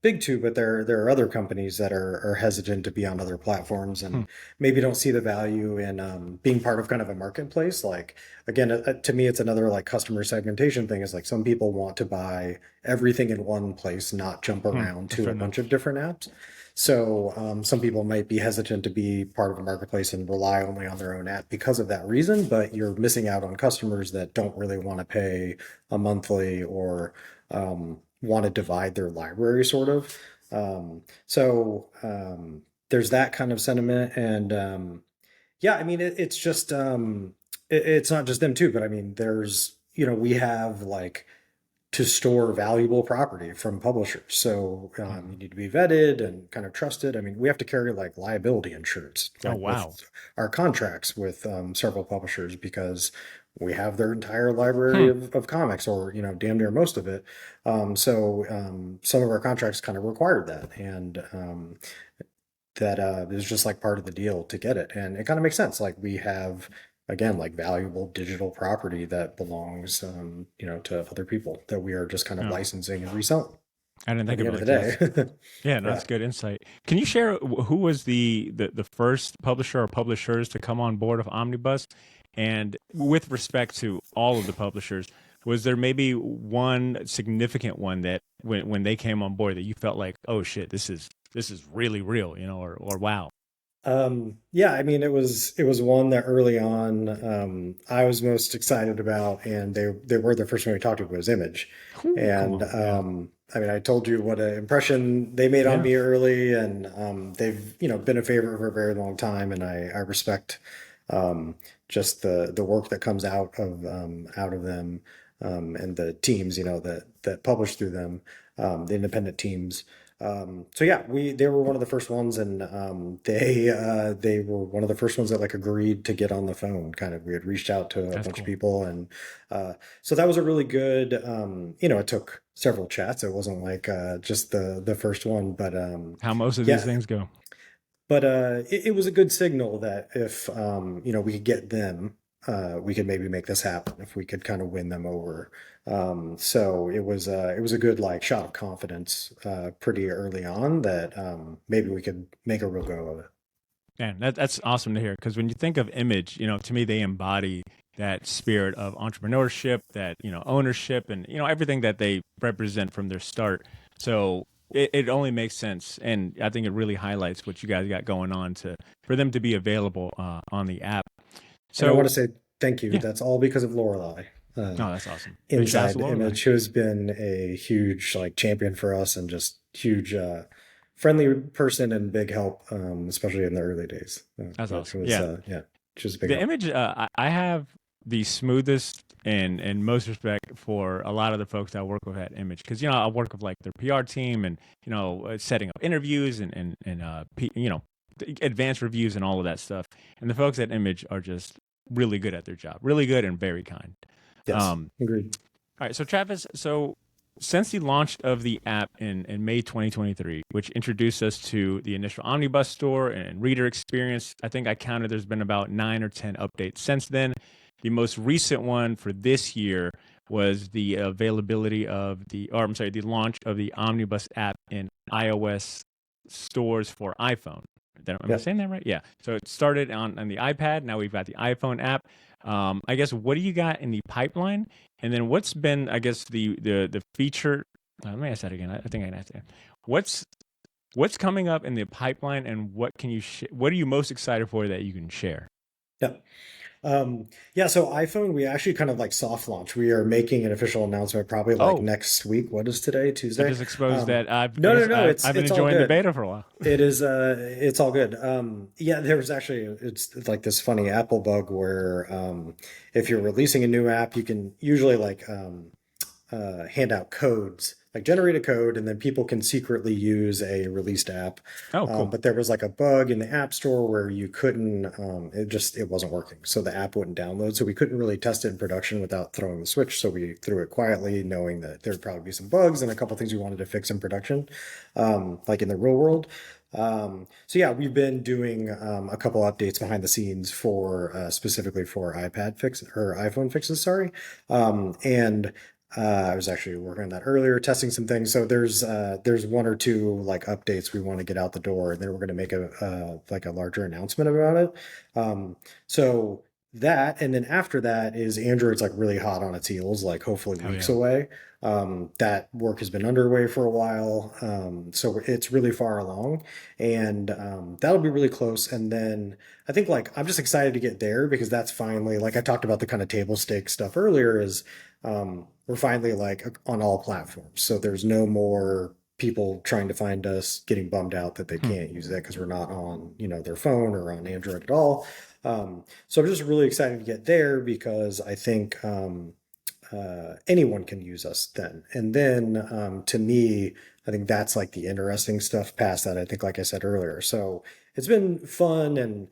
big two, but there are other companies that are hesitant to be on other platforms Hmm. and maybe don't see the value in being part of kind of a marketplace. Like again, to me, it's another like customer segmentation thing. Is like some people want to buy everything in one place, not jump around That's to fair a bunch enough. of different apps. So some people might be hesitant to be part of a marketplace and rely only on their own app because of that reason, but you're missing out on customers that don't really want to pay a monthly or want to divide their library sort of. There's that kind of sentiment. And yeah, I mean, it's just, it's not just them too, but I mean, we have like, to store valuable property from publishers. So you need to be vetted and kind of trusted. I mean, we have to carry like liability insurance, Oh like wow. with our contracts with several publishers because we have their entire library Hmm. of comics, or damn near most of it. Some of our contracts kind of required that, and that is just like part of the deal to get it, and it kind of makes sense. Like we have again like valuable digital property that belongs to other people that we are just kind of Oh, licensing and reselling I didn't at think the of end it of the like this. day. Yeah, no, Yeah. that's good insight. Can you share who was the first publisher or publishers to come on board of Omnibus? And with respect to all of the publishers, was there maybe one significant one that when they came on board that you felt like, oh shit, this is really real, or wow. Yeah, I mean, it was one that early on I was most excited about, and they were the first one we talked about was Image, Ooh, come and on, yeah, I mean, I told you what an impression they made on yeah, me early, and they've been a favorite for a very long time, and I respect um, just the work that comes out of them, and the teams that publish through them, the independent teams. So yeah, they were one of the first ones, and they were one of the first ones that like agreed to get on the phone. Kind of, we had reached out to a that's bunch of cool. people, and so that was a really good. It took several chats. It wasn't like just the first one, but How most of these yeah, things go. but it was a good signal that if we could get them, we could maybe make this happen if we could kind of win them over. So it was a good like shot of confidence pretty early on that maybe we could make a real go of it. Man, that's awesome to hear. Because when you think of Image, to me they embody that spirit of entrepreneurship, that ownership, and everything that they represent from their start. So it only makes sense, and I think it really highlights what you guys got going on to for them to be available on the app. And I want So to say thank you. yeah, That's all because of Lorelei. no, that's awesome. Big shout out to Inside Laura. Image, who has been a huge like champion for us and just huge friendly person and big help, especially in the early days. That's But it awesome. was Yeah, yeah, she was a big the help. Image I have the smoothest and most respect for a lot of the folks that I work with at Image because I work with like their PR team and setting up interviews and advanced reviews and all of that stuff. And the folks at Image are just really good at their job, really good and very kind. Yes, Um, agreed. all right, so Travis, since the launch of the app in May 2023, which introduced us to the initial Omnibus store and reader experience, I think I counted there's been about 9 or 10 updates since then. The most recent one for this year was the availability of the launch of the Omnibus app in iOS stores for iPhone. Am I Yep. saying that right? Yeah. So it started on the iPad. Now we've got the iPhone app. I guess what do you got in the pipeline? And then what's been, I guess, the feature? Let me ask that again. I think I can ask that. What's what's coming up in the pipeline, and what are you most excited for that you can share? Yep. Yeah, so iPhone, we actually kind of like soft launch. We are making an official announcement probably like Oh, next week. What is today? I Tuesday? just exposed that. I No, no, guess no, I've been it's all enjoying the good. beta for a while. It is it's all good. Yeah, there was actually it's like this funny Apple bug where if you're releasing a new app, you can usually like hand out codes, like generate a code, and then people can secretly use a released app. Oh, cool. But there was like a bug in the App Store where you couldn't, it wasn't working. So the app wouldn't download. So we couldn't really test it in production without throwing the switch. So we threw it quietly, knowing that there'd probably be some bugs and a couple things we wanted to fix in production, like in the real world. So yeah, we've been doing a couple updates behind the scenes for specifically for iPad fix or iPhone fixes, sorry. And I was actually working on that earlier, testing some things. So there's one or two like updates we want to get out the door, and then we're going to make a like a larger announcement about it. So that, and then after that is Android's like really hot on its heels, like hopefully Oh weeks yeah. away. That work has been underway for a while, so it's really far along, and that'll be really close. And then I think like I'm just excited to get there because that's finally like I talked about the kind of table stakes stuff earlier is we're finally like on all platforms. So there's no more people trying to find us getting bummed out that they Hmm. can't use it because we're not on, their phone or on Android at all. So I'm just really excited to get there because I think anyone can use us then. And then to me, I think that's like the interesting stuff past that. I think, like I said earlier. So it's been fun and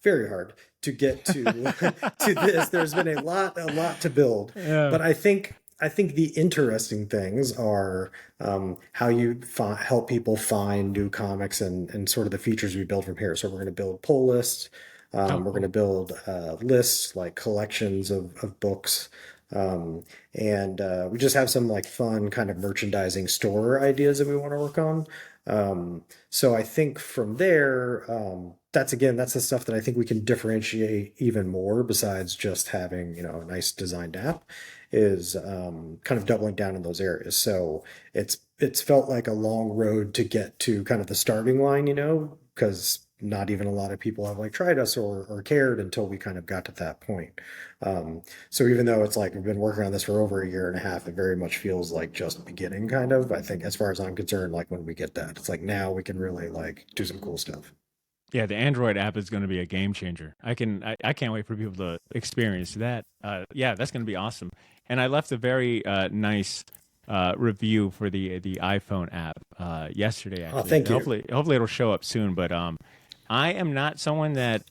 very hard to get to to this. There's been a lot to build, Yeah. but I think the interesting things are how you help people find new comics and sort of the features we build from here. So we're going to build pull lists. Oh, We're going to cool. build lists like collections of books. And we just have some like fun kind of merchandising store ideas that we want to work on. So I think from there, that's the stuff that I think we can differentiate even more besides just having, a nice designed app is kind of doubling down in those areas. So it's felt like a long road to get to kind of the starting line, because not even a lot of people have like tried us or cared until we kind of got to that point. So even though it's like we've been working on this for over a year and a half, it very much feels like just beginning kind of. I think as far as I'm concerned, like when we get that, it's like now we can really like do some cool stuff. Yeah, the Android app is going to be a game changer. I can't wait for people to experience that. Yeah, that's going to be awesome. And I left a very nice review for the iPhone app yesterday. Oh, Actually, thank you. hopefully it'll show up soon. But I am not someone that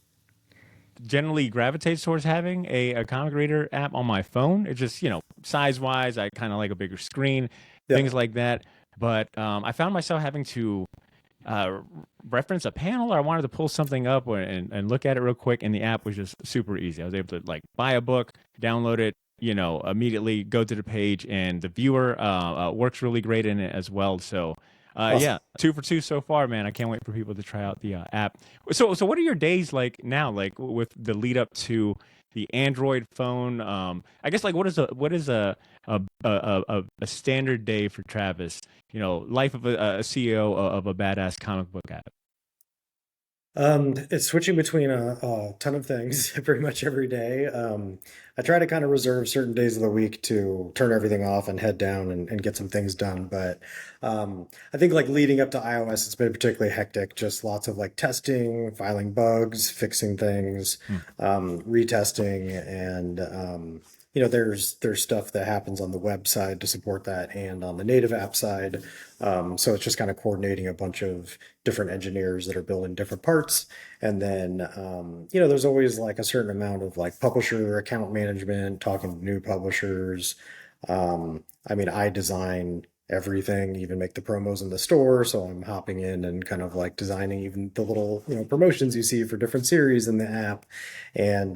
generally gravitates towards having a comic reader app on my phone. It's just size wise, I kind of like a bigger screen, things Yep. like that. But I found myself having to uh, reference a panel, or I wanted to pull something up and look at it real quick. And the app was just super easy. I was able to like buy a book, download it, immediately go to the page, and the viewer works really great in it as well. So, Awesome. yeah, two for two so far, man. I can't wait for people to try out the app. So what are your days like now? Like with the lead up to the Android phone? I guess like what is a standard day for Travis? Life of a CEO of a badass comic book app. It's switching between a ton of things pretty much every day. I try to kind of reserve certain days of the week to turn everything off and head down and get some things done. But I think like leading up to iOS, it's been particularly hectic. Just lots of like testing, filing bugs, fixing things, Hmm. retesting, and there's stuff that happens on the web side to support that, and on the native app side. So it's just kind of coordinating a bunch of different engineers that are building different parts. And then, there's always like a certain amount of like publisher account management, talking to new publishers. I design everything, even make the promos in the store. So I'm hopping in and kind of like designing even the little, promotions you see for different series in the app. And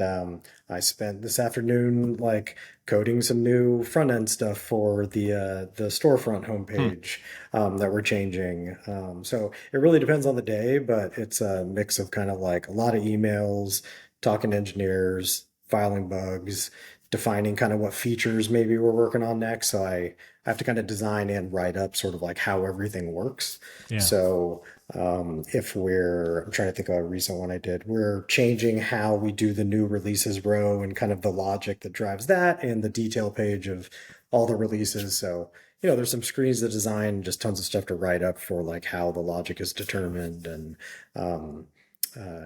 I spent this afternoon like coding some new front end stuff for the storefront Hmm. homepage that we're changing. So it really depends on the day, but it's a mix of kind of like a lot of emails, talking to engineers, filing bugs, defining kind of what features maybe we're working on next. So I have to kind of design and write up sort of like how everything works. Yeah. So I'm trying to think of a recent one I did. We're changing how we do the new releases row and kind of the logic that drives that and the detail page of all the releases. So there's some screens to design, just tons of stuff to write up for like how the logic is determined, and um,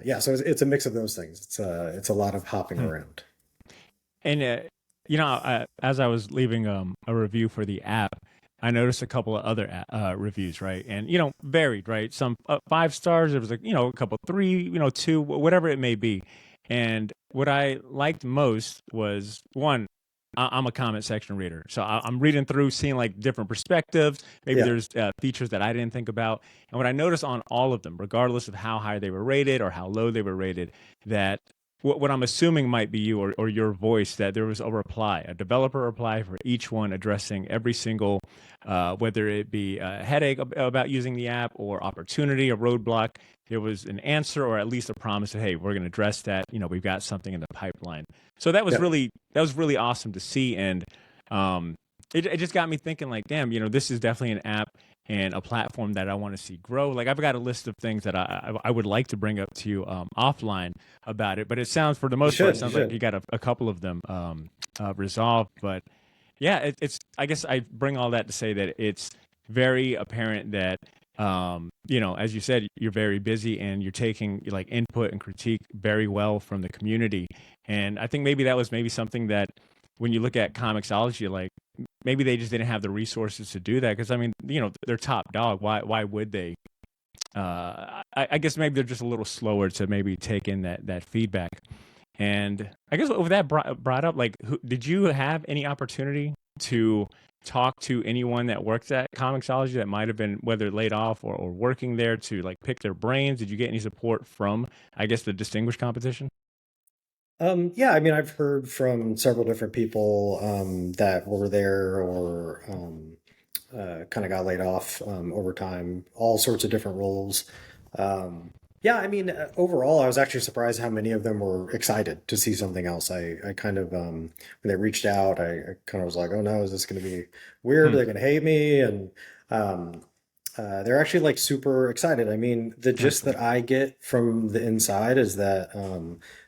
yeah, so it's a mix of those things. It's a lot of hopping Hmm. around. And as I was leaving a review for the app, I noticed a couple of other reviews, right? And varied, right? Some 5 stars. There was like a couple three, two, whatever it may be. And what I liked most was one. I'm a comment section reader, so I'm reading through, seeing like different perspectives. Maybe Yeah, there's features that I didn't think about. And what I noticed on all of them, regardless of how high they were rated or how low they were rated, that what I'm assuming might be you or your voice, that there was a reply, a developer reply for each one addressing every single, whether it be a headache about using the app or opportunity, a roadblock. There was an answer or at least a promise that, hey, we're going to address that. We've got something in the pipeline. So yeah, that was really awesome to see. And um, it just got me thinking like, damn, this is definitely an app and a platform that I want to see grow. Like I've got a list of things that I would like to bring up to you offline about it, but it sounds for the you most part, it should, you sounds like you should. got a couple of them resolved. But yeah, it's I guess I bring all that to say that it's very apparent that as you said, you're very busy and you're taking like input and critique very well from the community. And I think maybe that was maybe something that when you look at Comixology, like maybe they just didn't have the resources to do that because I mean, they're top dog. Why would they? I guess maybe they're just a little slower to maybe take in that feedback. And I guess with that brought up, like, did you have any opportunity to talk to anyone that works at Comixology that might have been whether laid off or working there to like pick their brains? Did you get any support from, I guess, the distinguished competition? Yeah, I've heard from several different people that were there or kind of got laid off over time, all sorts of different roles. Yeah, overall, I was actually surprised how many of them were excited to see something else. I kind of, when they reached out, I kind of was like, oh no, is this going to be weird? Hmm. Are they going to hate me? And they're actually like super excited. The gist that Excellent. I get from the inside is that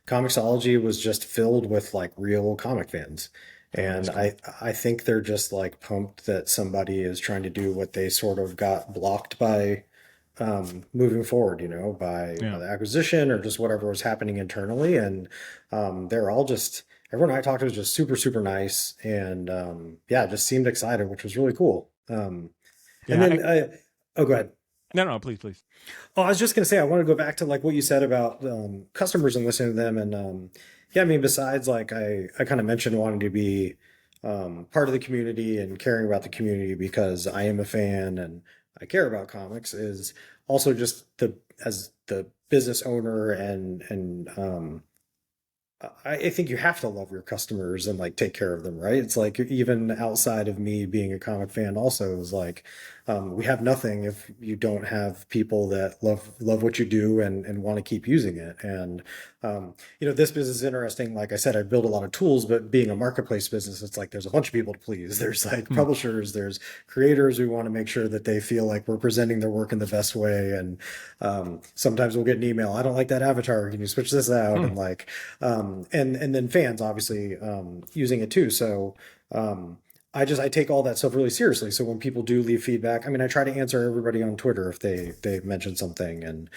Comixology was just filled with like real comic fans. Oh, And that's cool. I think they're just like pumped that somebody is trying to do what they sort of got blocked by moving forward, by Yeah. the acquisition or just whatever was happening internally. And they're all just everyone I talked to was just super, super nice, and yeah, just seemed excited, which was really cool. And Yeah. then, oh, go ahead. No, no, please, please. Oh, I was just gonna say I want to go back to like what you said about customers and listening to them, and yeah, besides like I kind of mentioned wanting to be part of the community and caring about the community because I am a fan, and I care about comics is also just the as the business owner and I think you have to love your customers and like take care of them, right? It's like even outside of me being a comic fan, also is like we have nothing if you don't have people that love what you do and want to keep using it. And this business is interesting. Like I said, I build a lot of tools, but being a marketplace business, it's like there's a bunch of people to please. There's like Hmm. publishers, there's creators. We want to make sure that they feel like we're presenting their work in the best way. And sometimes we'll get an email, I don't like that avatar. Can you switch this out? Hmm. And like and then fans obviously using it too. So I take all that stuff really seriously. So when people do leave feedback, I mean, I try to answer everybody on Twitter if they mention something, and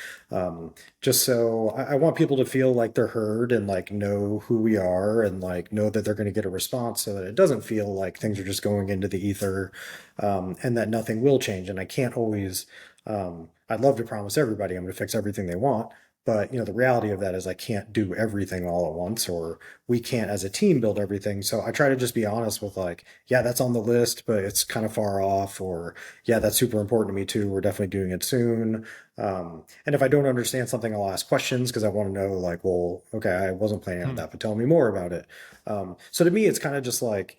just so I want people to feel like they're heard and like know who we are and like know that they're going to get a response, so that it doesn't feel like things are just going into the ether, and that nothing will change. And I can't always. I'd love to promise everybody I'm going to fix everything they want, but the reality of that is I can't do everything all at once, or we can't as a team build everything. So I try to just be honest with like, yeah, that's on the list, but it's kind of far off, or yeah, that's super important to me too. We're definitely doing it soon. And if I don't understand something, I'll ask questions because I want to know like, well, okay, I wasn't planning on Hmm. that, but tell me more about it. So to me, it's kind of just like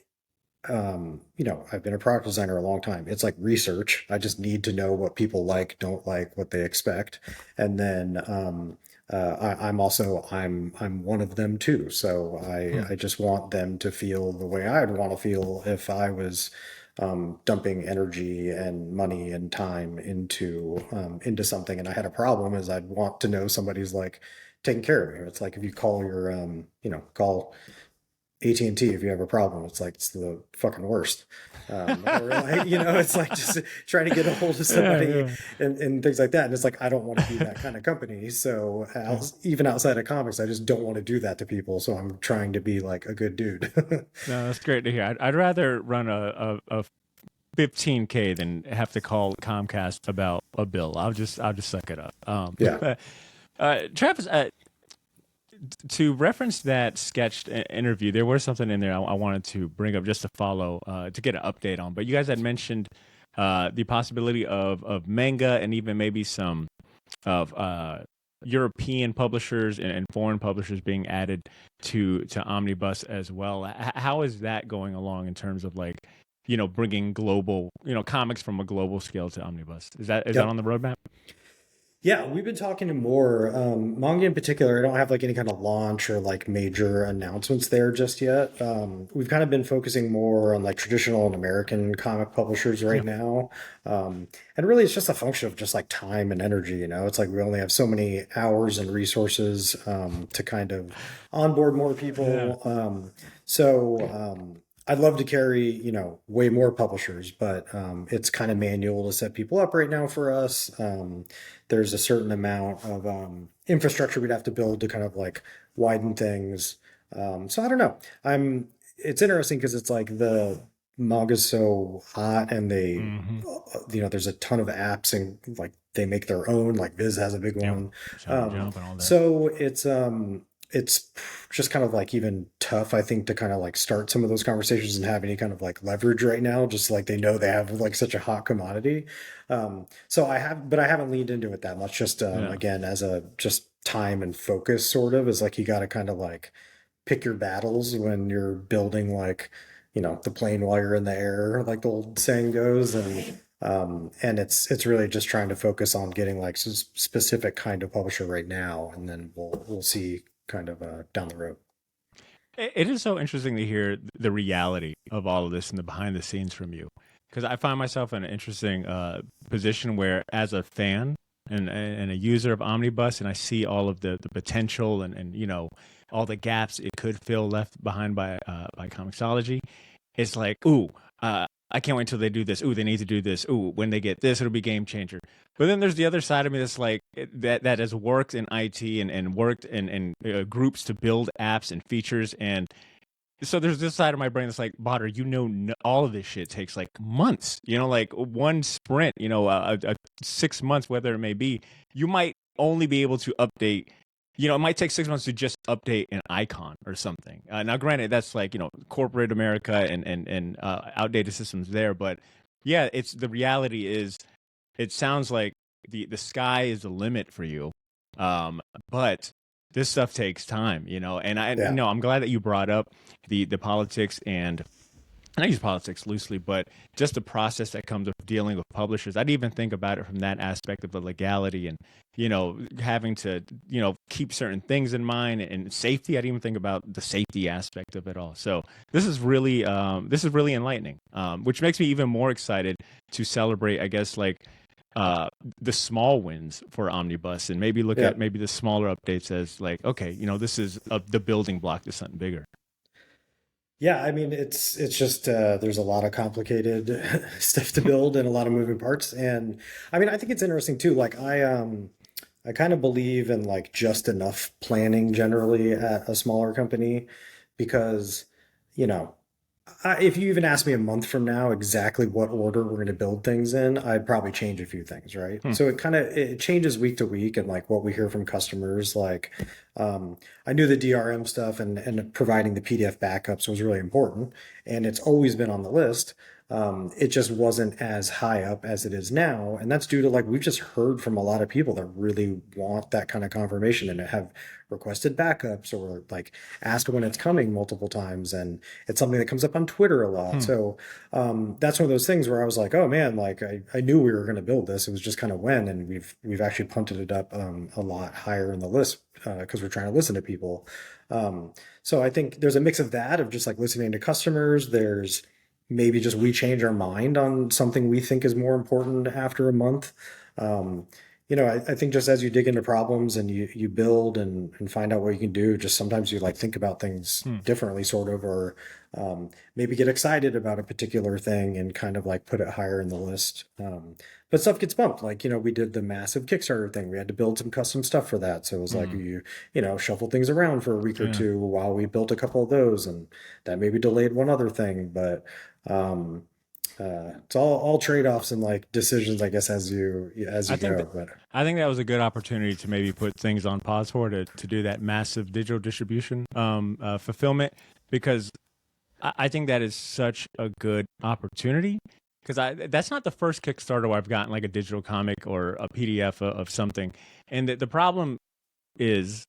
I've been a product designer a long time. It's like research. I just need to know what people like, don't like, what they expect, and then I'm one of them too. So Hmm. I just want them to feel the way I'd want to feel if I was dumping energy and money and time into something, and I had a problem. Is I'd want to know somebody's like taking care of me. It's like if you call your call AT&T if you have a problem. It's like it's the fucking worst. Or like, it's like just trying to get a hold of Yeah, somebody yeah, and things like that. And it's like, I don't want to be that kind of company. So yeah. even outside of comics, I just don't want to do that to people. So I'm trying to be like a good dude. No, that's great to hear. I'd rather run a 15K than have to call Comcast about a bill. I'll just suck it up. Yeah. Travis, to reference that sketched interview, there was something in there I wanted to bring up just to follow, to get an update on. But you guys had mentioned the possibility of manga and even maybe some of European publishers and foreign publishers being added to Omnibus as well. How is that going along in terms of like, bringing global, comics from a global scale to Omnibus? Is that on Yep. the roadmap? Yeah, we've been talking to more manga in particular. I don't have like any kind of launch or like major announcements there just yet. We've kind of been focusing more on like traditional and American comic publishers right Yeah. now, and really it's just a function of just like time and energy. It's like we only have so many hours and resources to kind of onboard more Yeah. people. I'd love to carry, way more publishers, but it's kind of manual to set people up right now for us. There's a certain amount of infrastructure we'd have to build to kind of like widen things. So I don't know. It's interesting because it's like the manga's so hot and Hmm. there's a ton of apps and like they make their own, like Viz has a big Yep. one. Shonen Um, Jump and all that. so it's just kind of like even tough, I think, to kind of like start some of those conversations and have any kind of like leverage right now, just like they know they have like such a hot commodity. But I haven't leaned into it that much. Just Yeah. again, as a just time and focus sort of is like you got to kind of like pick your battles when you're building like the plane while you're in the air, like the old saying goes, and it's really just trying to focus on getting like specific kind of publisher right now, and then we'll see kind of down the road. It is so interesting to hear the reality of all of this and the behind the scenes from you, because I find myself in an interesting position where, as a fan and a user of Omnibus, and I see all of the potential and all the gaps it could fill left behind by Comixology. It's like, ooh, I can't wait until they do this. Ooh, they need to do this. Ooh, when they get this, it'll be game changer. But then there's the other side of me that's like that has worked in IT and worked in groups to build apps and features. And so there's this side of my brain that's like, Botter, all of this shit takes like months. Like one sprint. 6 months, whether it may be. You might only be able to update. It might take 6 months to just update an icon or something. Now, granted, that's like corporate America and outdated systems there, but yeah, it's the reality is it sounds like the sky is the limit for you. Um, but this stuff takes time, and Yeah. I'm glad that you brought up the politics, and I use politics loosely, but just the process that comes with dealing with publishers. I'd even think about it from that aspect of the legality and, having to, keep certain things in mind and safety. I'd even think about the safety aspect of it all. So this is really enlightening, which makes me even more excited to celebrate, I guess, like uh, the small wins for Omnibus and maybe look Yeah. at maybe the smaller updates as like, okay, this is the building block to something bigger. Yeah, I mean it's just there's a lot of complicated stuff to build and a lot of moving parts. And I mean I think it's interesting too. Like I kind of believe in like just enough planning generally at a smaller company because, you know, if you even ask me a month from now exactly what order we're going to build things in, I'd probably change a few things, right? Hmm. So it changes week to week and like what we hear from customers. Like um, I knew the DRM stuff and providing the PDF backups was really important, and it's always been on the list. It just wasn't as high up as it is now, and that's due to like we've just heard from a lot of people that really want that kind of confirmation and have requested backups or like asked when it's coming multiple times, and it's something that comes up on Twitter a lot. Hmm. So that's one of those things where I was like, oh man, like I knew we were going to build this. It was just kind of when, and we've actually punted it up a lot higher in the list because we're trying to listen to people. So I think there's a mix of that of just like listening to customers. There's maybe just we change our mind on something we think is more important after a month. Um, I think just as you dig into problems and you build and find out what you can do, just sometimes you like think about things Hmm. differently, sort of, or maybe get excited about a particular thing and kind of like put it higher in the list. But stuff gets bumped. Like, we did the massive Kickstarter thing. We had to build some custom stuff for that. So it was like Hmm. shuffle things around for a week or Yeah. two while we built a couple of those, and that maybe delayed one other thing. But um, it's all trade-offs and like decisions, I guess, as I you think go. that But I think that was a good opportunity to maybe put things on pause to do that massive digital distribution fulfillment because I think that is such a good opportunity because I that's not the first Kickstarter where I've gotten like a digital comic or a PDF of something, and the problem is,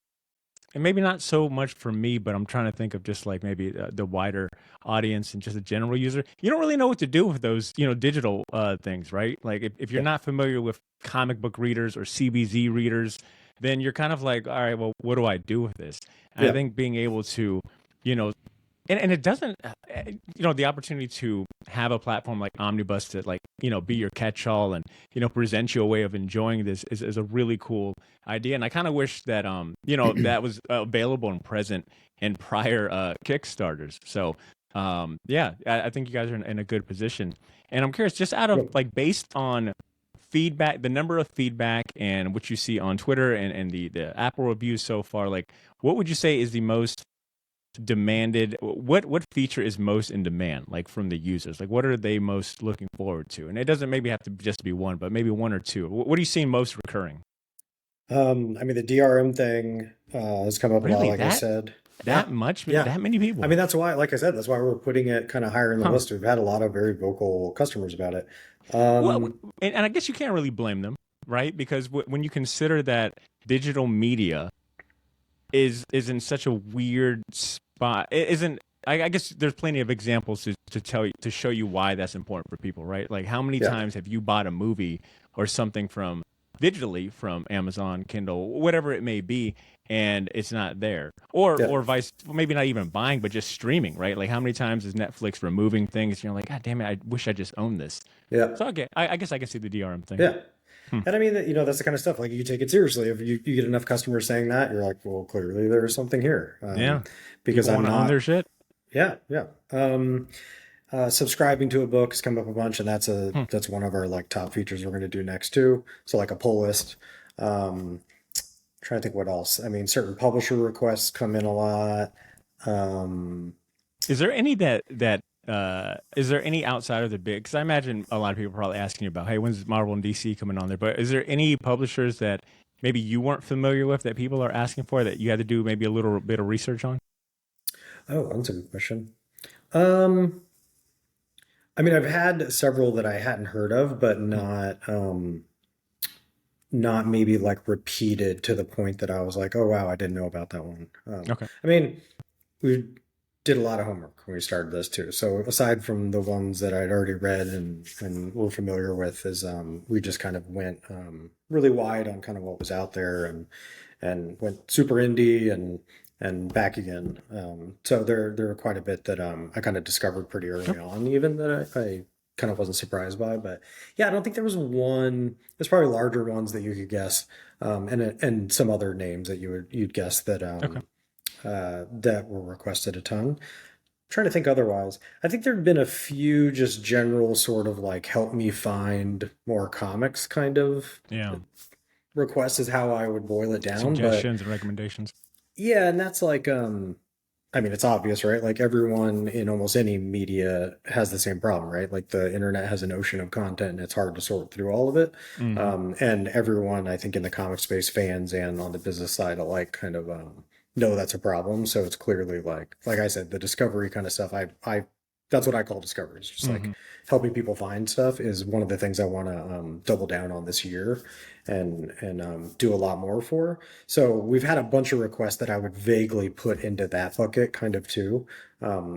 and maybe not so much for me, but I'm trying to think of just like maybe the wider audience and just a general user. You don't really know what to do with those, digital things, right? Like if you're yeah, not familiar with comic book readers or CBZ readers, then you're kind of like, all right, well, what do I do with this? And I yeah, think being able to, you know, and it doesn't the opportunity to have a platform like Omnibus to like be your catch-all and present you a way of enjoying this is a really cool idea, and I kind of wish that that was available and present in prior Kickstarters. So yeah, I think you guys are in a good position, and I'm curious, just out of Well, like based on feedback, the number of feedback and what you see on Twitter and the Apple reviews so far, like what would you say is the most demanded, what feature is most in demand, like from the users, like what are they most looking forward to? And it doesn't maybe have to just be one, but maybe one or two. What are you seeing most recurring? I mean, the DRM thing has come up a lot, Really, like I said. Yeah, that much, yeah. that many I people? mean, that's why, like I said, that's why we're putting it kind of higher in the Huh. list. We've had a lot of very vocal customers about it. Well, Um, and I guess you can't really blame them, right? Because when you consider that digital media is in such a weird spot. It isn't. I guess there's plenty of examples to tell you to show you why that's important for people, right? Like how many yeah, times have you bought a movie or something from digitally from Amazon, Kindle, whatever it may be, and it's not there, yeah, or vice, maybe not even buying, but just streaming, right? Like how many times is Netflix removing things? And you're like, God damn it, I wish I just owned this. yeah, So okay, I guess I can see the DRM thing. yeah. Hmm. And I mean, that's the kind of stuff like you take it seriously. If you get enough customers saying that, you're like, well, clearly there's something here. Yeah, Because people I'm want to own their not, shit. yeah, yeah. Subscribing to a book has come up a bunch, and Hmm. that's one of our like top features we're going to do next too. So like a pull list. Um, Trying to think what else. I mean, certain publisher requests come in a lot. Um, Is there any that is there any outside of the big? Because I imagine a lot of people are probably asking you about, hey, when's Marvel and DC coming on there? But is there any publishers that maybe you weren't familiar with that people are asking for that you had to do maybe a little bit of research on? oh, that's a good question. Um, I mean, I've had several that I hadn't heard of, but Hmm. not maybe like repeated to the point that I was like, oh wow, I didn't know about that one. Okay. I mean, we did a lot of homework when we started this too. So aside from the ones that I'd already read and were familiar with, is we just kind of went really wide on kind of what was out there and went super indie and back again. So there were quite a bit that I kind of discovered pretty early Yep. on, even that I kind of wasn't surprised by. But yeah, I don't think there was one. There's probably larger ones that you could guess, and some other names that you'd guess that Okay. that were requested a ton. Trying to think otherwise. I think there'd been a few just general sort of like help me find more comics kind of Yeah. requests is how I would boil it down. But Suggestions and recommendations. yeah, and that's like I mean it's obvious, right? Like everyone in almost any media has the same problem, right? Like the internet has an ocean of content and it's hard to sort through all of it. Hmm. And everyone, I think in the comic space, fans and on the business side alike kind of know that's a problem. So it's clearly like I said, the discovery kind of stuff I that's what I call discovery. It's just like Hmm. helping people find stuff is one of the things I want to double down on this year and do a lot more for. So we've had a bunch of requests that I would vaguely put into that bucket, kind of too,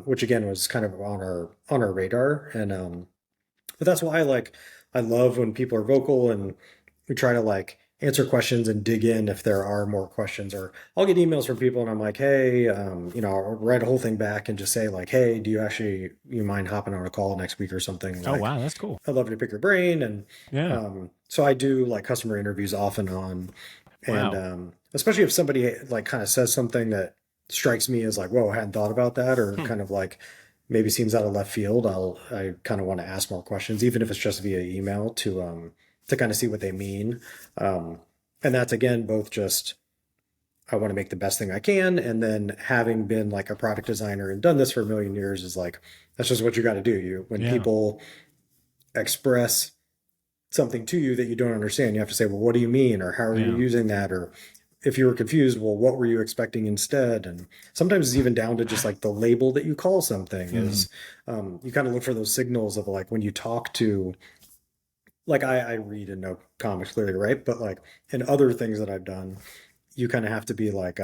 which again was kind of on our radar. And but that's why I love when people are vocal and we try to like answer questions and dig in if there are more questions. Or I'll get emails from people and I'm like, hey, I'll write a whole thing back and just say like, hey, do you mind hopping on a call next week or something? Oh Like, wow, that's cool. I'd love to pick your brain. And Yeah. so I do like customer interviews off and on. And Wow. especially if somebody like kind of says something that strikes me as like, whoa, I hadn't thought about that, or Hmm. kind of like maybe seems out of left field, I kind of want to ask more questions, even if it's just via email to kind of see what they mean. Um, and that's again both just I want to make the best thing I can, and then having been like a product designer and done this for a million years is like that's just what you got to do. You when Yeah. people express something to you that you don't understand, you have to say, well, what do you mean? Or how are you Yeah. using that? Or if you were confused, well, what were you expecting instead? And sometimes it's even down to just like the label that you call something Hmm. is you kind of look for those signals of like when you talk to, like I read and know comics clearly, right? But like in other things that I've done, you kind of have to be like,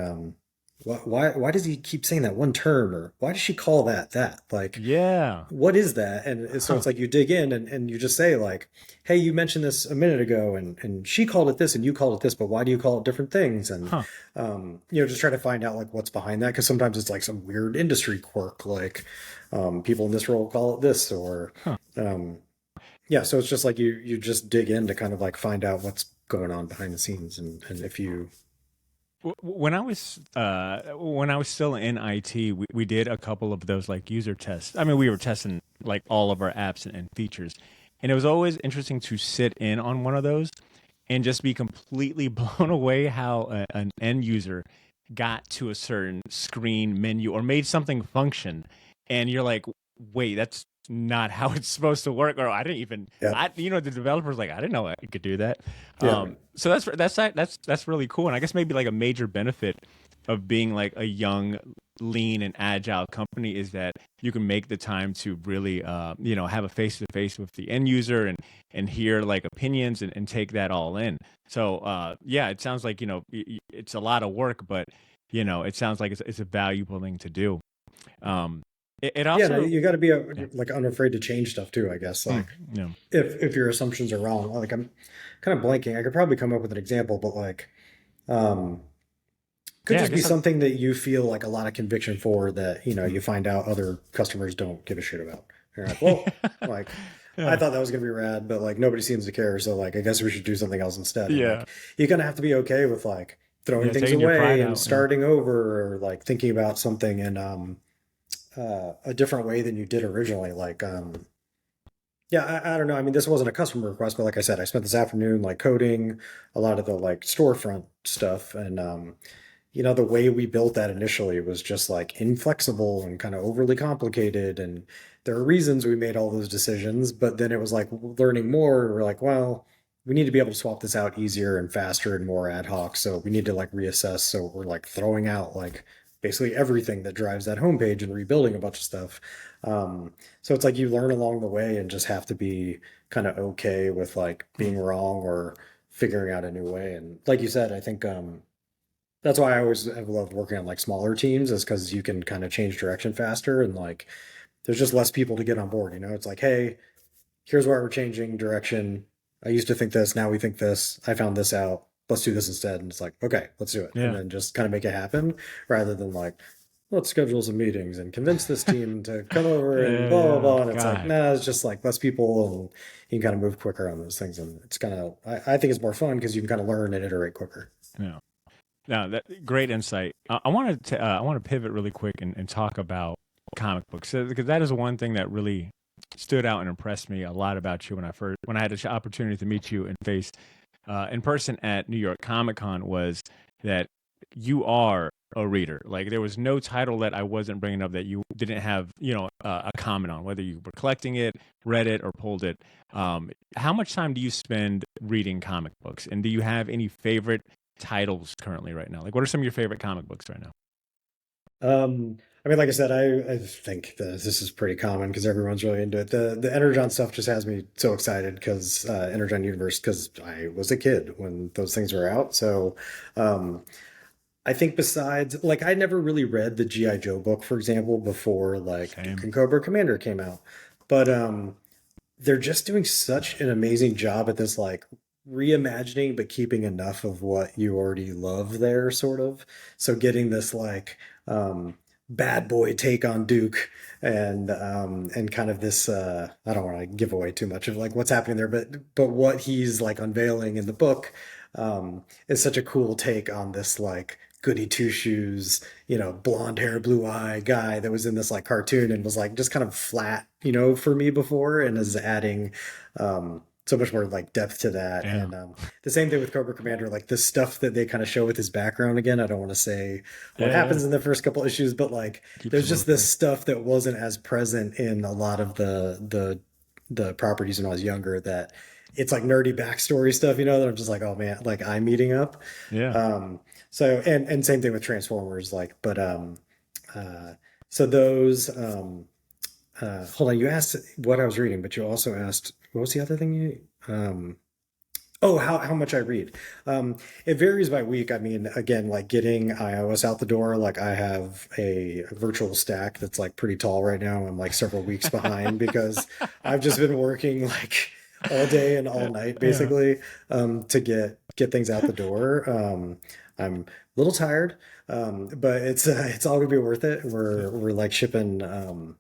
why does he keep saying that one term? Or why does she call that that? Like, Yeah. what is that? And so Huh. it's like you dig in and you just say like, hey, you mentioned this a minute ago and she called it this and you called it this, but why do you call it different things? And Huh. just try to find out like what's behind that because sometimes it's like some weird industry quirk, like people in this role call it this, or Huh. um, yeah. So it's just like you just dig in to kind of like find out what's going on behind the scenes, and if you When I was still in IT, we did a couple of those like user tests. I mean, we were testing like all of our apps and features, and it was always interesting to sit in on one of those and just be completely blown away how an end user got to a certain screen menu or made something function, and you're like, wait, that's not how it's supposed to work. Or I didn't even, yeah the developer's like, I didn't know I could do that. yeah So that's really cool, and I guess maybe like a major benefit of being like a young, lean, and agile company is that you can make the time to really, have a face to face with the end user and hear like opinions and take that all in. So yeah, it sounds like it's a lot of work, but it sounds like it's a valuable thing to do. Um, it yeah. No, also, you got to be yeah, like unafraid to change stuff too, I guess. mm, Like yeah, if your assumptions are wrong, like I'm kind of blanking. I could probably come up with an example, but like um could yeah. I just be guess I, something that you feel like a lot of conviction for that, mm. you find out other customers don't give a shit about. You're like, well, like I Yeah, thought that was gonna be rad, but like nobody seems to care, so like I guess we should do something else instead. And yeah, like you kind of have to be okay with like throwing yeah. things Taking your pride away and out. Yeah. starting over, or like thinking about something in a different way than you did originally. Like yeah, I don't know. I mean, this wasn't a customer request, but like I said, I spent this afternoon like coding a lot of the like storefront stuff, and the way we built that initially was just like inflexible and kind of overly complicated. And there are reasons we made all those decisions, but then it was like learning more. And we're like, well, we need to be able to swap this out easier and faster and more ad hoc. So we need to like reassess. So we're like throwing out like basically everything that drives that homepage and rebuilding a bunch of stuff. So it's like you learn along the way and just have to be kind of okay with like being wrong or figuring out a new way. And like you said, I think that's why I always have loved working on like smaller teams, is because you can kind of change direction faster and like there's just less people to get on board. It's like, hey, here's why we're changing direction. I used to think this, now we think this. I found this out. Let's do this instead. And it's like, okay, let's do it. And Yeah. then just kind of make it happen rather than like, let's schedule some meetings and convince this team to come over and blah, blah, Yeah. blah. And it's like, God. nah, it's just like less people and you can kind of move quicker on those things. And it's kind of, I think it's more fun because you can kind of learn and iterate quicker. Yeah. Now, that great insight. I want to pivot really quick and talk about comic books, because that is one thing that really stood out and impressed me a lot about you when I had the opportunity to meet you in person at New York Comic Con, was that you are a reader. Like, there was no title that I wasn't bringing up that you didn't have, a comment on, whether you were collecting it, read it, or pulled it. How much time do you spend reading comic books, and do you have any favorite titles currently right now? Like, what are some of your favorite comic books right now? I mean, like I said, I think that this is pretty common because everyone's really into it. The Energon stuff just has me so excited because Energon Universe, because I was a kid when those things were out. So um, I think besides, like, I never really read the G.I. Joe book, for example, before like Duke Same. and Cobra Commander came out. But they're just doing such an amazing job at this, like reimagining, but keeping enough of what you already love there, sort of. So getting this like bad boy take on Duke and kind of this I don't want to give away too much of like what's happening there, but what he's like unveiling in the book is such a cool take on this like goody two shoes, blonde hair, blue eye guy that was in this like cartoon and was like just kind of flat, for me before, and is adding so much more like depth to that. Yeah. And the same thing with Cobra Commander, like the stuff that they kind of show with his background again. I don't want to say what Yeah. happens in the first couple issues, but like Keeps there's it just local. this stuff that wasn't as present in a lot of the properties when I was younger, that it's like nerdy backstory stuff, that I'm just like, oh man, like I'm eating up. Yeah. So and same thing with Transformers, like, but uh so those hold on, you asked what I was reading, but you also asked what was the other thing you oh, how much I read. It varies by week. I mean, again, like getting iOS out the door, like I have a virtual stack that's like pretty tall right now. I'm like several weeks behind because I've just been working like all day and all night Yeah. basically to get things out the door. I'm a little tired, but it's all gonna be worth it. We're like shipping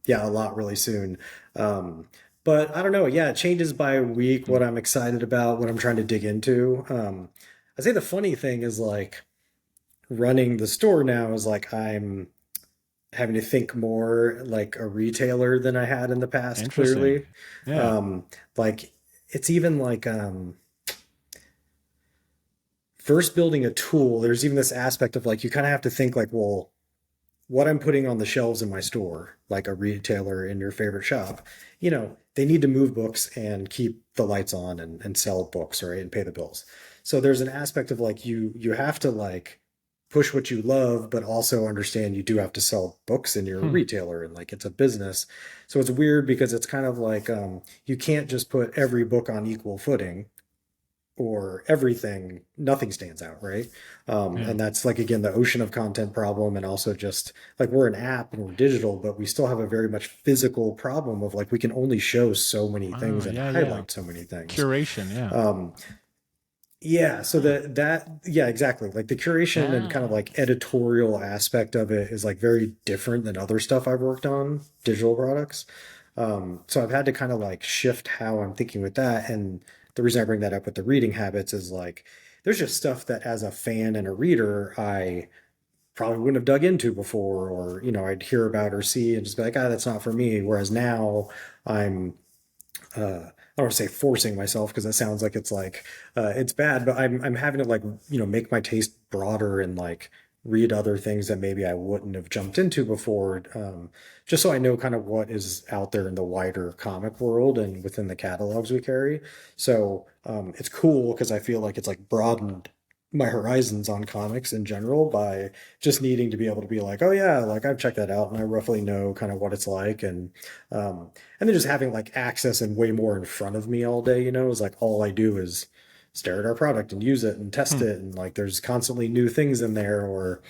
yeah, a lot really soon. Um, but I don't know. Yeah, it changes by week what I'm excited about, what I'm trying to dig into. I say the funny thing is like running the store now is like I'm having to think more like a retailer than I had in the past, Interesting. clearly. Yeah. Um, like it's even like first building a tool, there's even this aspect of like you kind of have to think like, well, what I'm putting on the shelves in my store, like a retailer in your favorite shop, they need to move books and keep the lights on and sell books, right? And pay the bills. So there's an aspect of like you have to like push what you love, but also understand you do have to sell books and you're a Hmm. retailer and like it's a business. So it's weird because it's kind of like you can't just put every book on equal footing or everything, nothing stands out, right? Yeah. And that's like again the ocean of content problem, and also just like we're an app and we're digital, but we still have a very much physical problem of like we can only show so many Oh, things and yeah, yeah. highlight so many things. Curation. Yeah. Um, yeah, so Huh. that yeah, exactly. Like the curation and kind of Yeah. like editorial aspect of it is like very different than other stuff I've worked on, digital products. So I've had to kind of like shift how I'm thinking with that. And the reason I bring that up with the reading habits is like there's just stuff that as a fan and a reader, I probably wouldn't have dug into before, or I'd hear about or see and just be like, ah, that's not for me. Whereas now I'm I don't want to say forcing myself because that sounds like it's like it's bad, but I'm having to like make my taste broader and like read other things that maybe I wouldn't have jumped into before, just so I know kind of what is out there in the wider comic world and within the catalogs we carry. So it's cool because I feel like it's like broadened my horizons on comics in general by just needing to be able to be like, oh yeah, like I've checked that out and I roughly know kind of what it's like, and then just having like access and way more in front of me all day, is like all I do is stare at our product and use it and test Hmm. it, and like there's constantly new things in there, or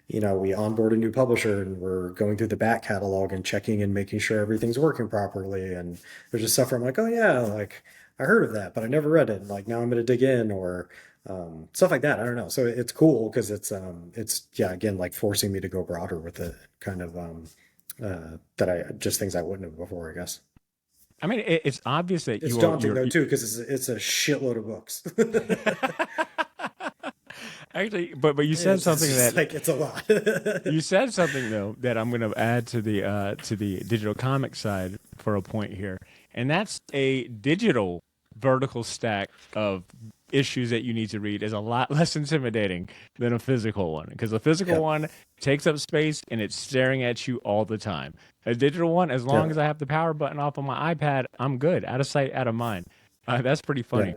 we onboard a new publisher and we're going through the back catalog and checking and making sure everything's working properly. And there's just stuff where I'm like, oh yeah, like I heard of that, but I never read it. And like now I'm going to dig in, or stuff like that. I don't know. So it's cool because it's yeah, again, like forcing me to go broader with it, kind of that I just things I wouldn't have before, I guess. I mean, it's obvious that It's you are daunting though too because it's a shitload of books. actually, but you said It's something just that like it's a lot. you said something though that I'm going to add to the digital comic side for a point here, and that's a digital vertical stack of issues that you need to read is a lot less intimidating than a physical one, because a physical Yeah, one takes up space and it's staring at you all the time. A digital one, as long yeah, as I have the power button off on my iPad, I'm good. Out of sight, out of mind. That's pretty yeah, funny.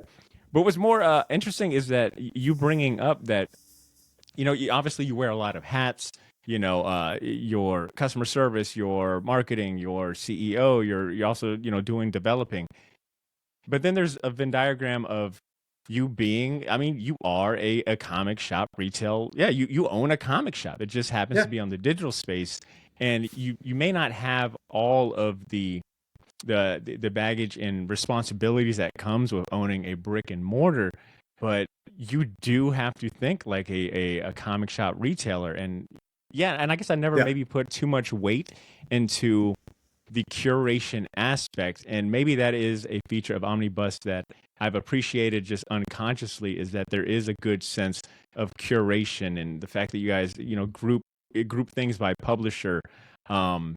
But what's more interesting is that you bringing up that obviously you wear a lot of hats. Your customer service, your marketing, your CEO. You're also doing developing. But then there's a Venn diagram of you being. I mean, you are a comic shop retail. Yeah, you own a comic shop. It just happens to yeah, be on the digital space, and you may not have all of the baggage and responsibilities that comes with owning a brick and mortar, but you do have to think like a comic shop retailer. And yeah, and I guess I never yeah. maybe put too much weight into the curation aspect, and maybe that is a feature of Omnibus that I've appreciated just unconsciously, is that there is a good sense of curation, and the fact that you guys group things by publisher. um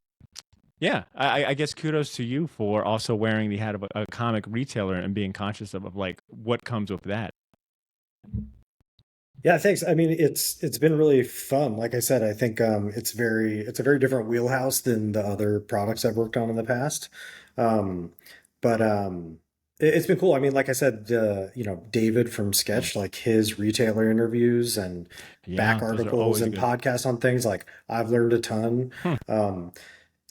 yeah, I guess kudos to you for also wearing the hat of a comic retailer and being conscious of like what comes with that. Yeah, thanks. I mean, it's been really fun. Like I said, I think it's a very different wheelhouse than the other products I've worked on in the past. Um, but it's been cool. I mean, like I said, David from Sketch, like his retailer interviews and back Yeah, those are articles always and good. podcasts on things, like I've learned a ton. Hmm. Um,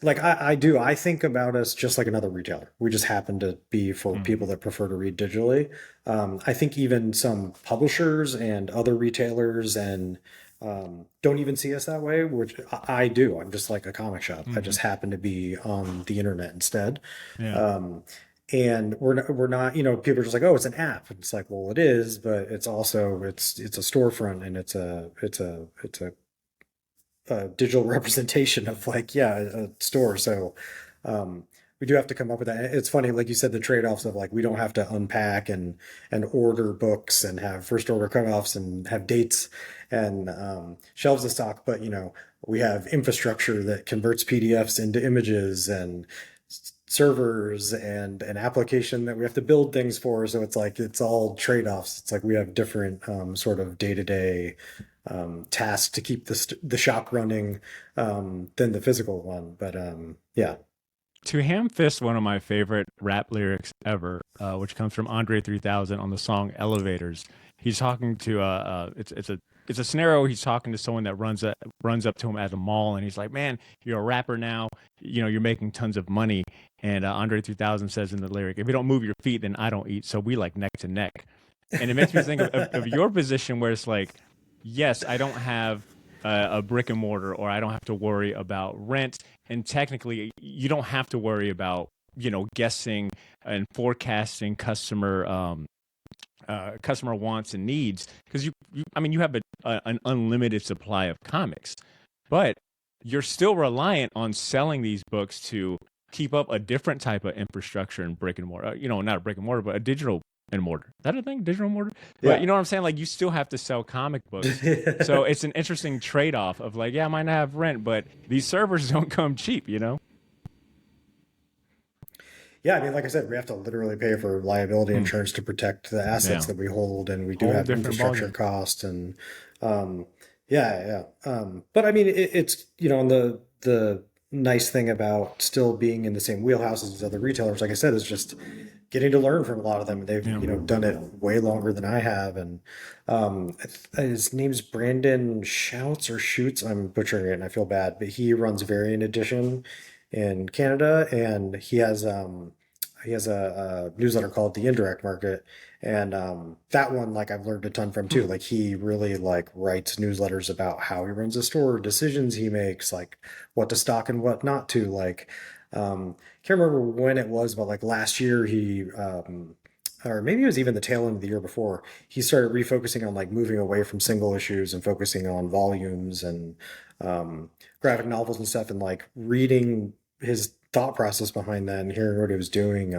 like I do. I think about us just like another retailer. We just happen to be for Hmm. people that prefer to read digitally. I think even some publishers and other retailers and don't even see us that way, which I do. I'm just like a comic shop. I Hmm. just happen to be on the internet instead. Yeah. Um, and we're not, people are just like, oh, it's an app. And it's like, well, it is, but it's a storefront, and it's a digital representation of like, yeah, a store. So um, we do have to come up with that. It's funny, like you said, the trade-offs of like we don't have to unpack and order books and have first order cutoffs and have dates and shelves of stock, but we have infrastructure that converts PDFs into images and servers and an application that we have to build things for. So it's like it's all trade-offs. It's like we have different sort of day-to-day task to keep the shop running than the physical one. But yeah, To Ham Fist, one of my favorite rap lyrics ever, which comes from Andre 3000 on the song Elevators. He's talking to it's a scenario. He's talking to someone that runs up to him at the mall, and he's like, "Man, you're a rapper now. You're making tons of money." And Andre 3000 says in the lyric, "If you don't move your feet, then I don't eat. So we like neck to neck." And it makes me think of your position, where it's like, yes, I don't have a brick and mortar, or I don't have to worry about rent, and technically you don't have to worry about guessing and forecasting customer wants and needs, because I mean, you have an unlimited supply of comics, but you're still reliant on selling these books to keep up a different type of infrastructure in brick and mortar. Not a brick and mortar, but a digital and mortar. Is that a thing, digital and mortar? But yeah. you know what I'm saying? Like, you still have to sell comic books. So it's an interesting trade off of like, yeah, I might not have rent, but these servers don't come cheap. Yeah, I mean, like I said, we have to literally pay for liability Hmm. insurance to protect the assets Yeah. that we hold, and we do Whole have different infrastructure ballgame. costs, and um, yeah, yeah. But I mean, it's and the nice thing about still being in the same wheelhouse as other retailers, like I said, is just getting to learn from a lot of them. They've, Yeah. done it way longer than I have. And his name's Brandon Shouts or Shoots. I'm butchering it and I feel bad, but he runs Variant Edition in Canada, and he has a newsletter called The Indirect Market, and that one, like, I've learned a ton from too. Like, he really like writes newsletters about how he runs a store, decisions he makes, like what to stock and what not to. Like, can't remember when it was, but like last year or maybe it was even the tail end of the year before, he started refocusing on like moving away from single issues and focusing on volumes and um, graphic novels and stuff, and like reading his thought process behind that and hearing what he was doing.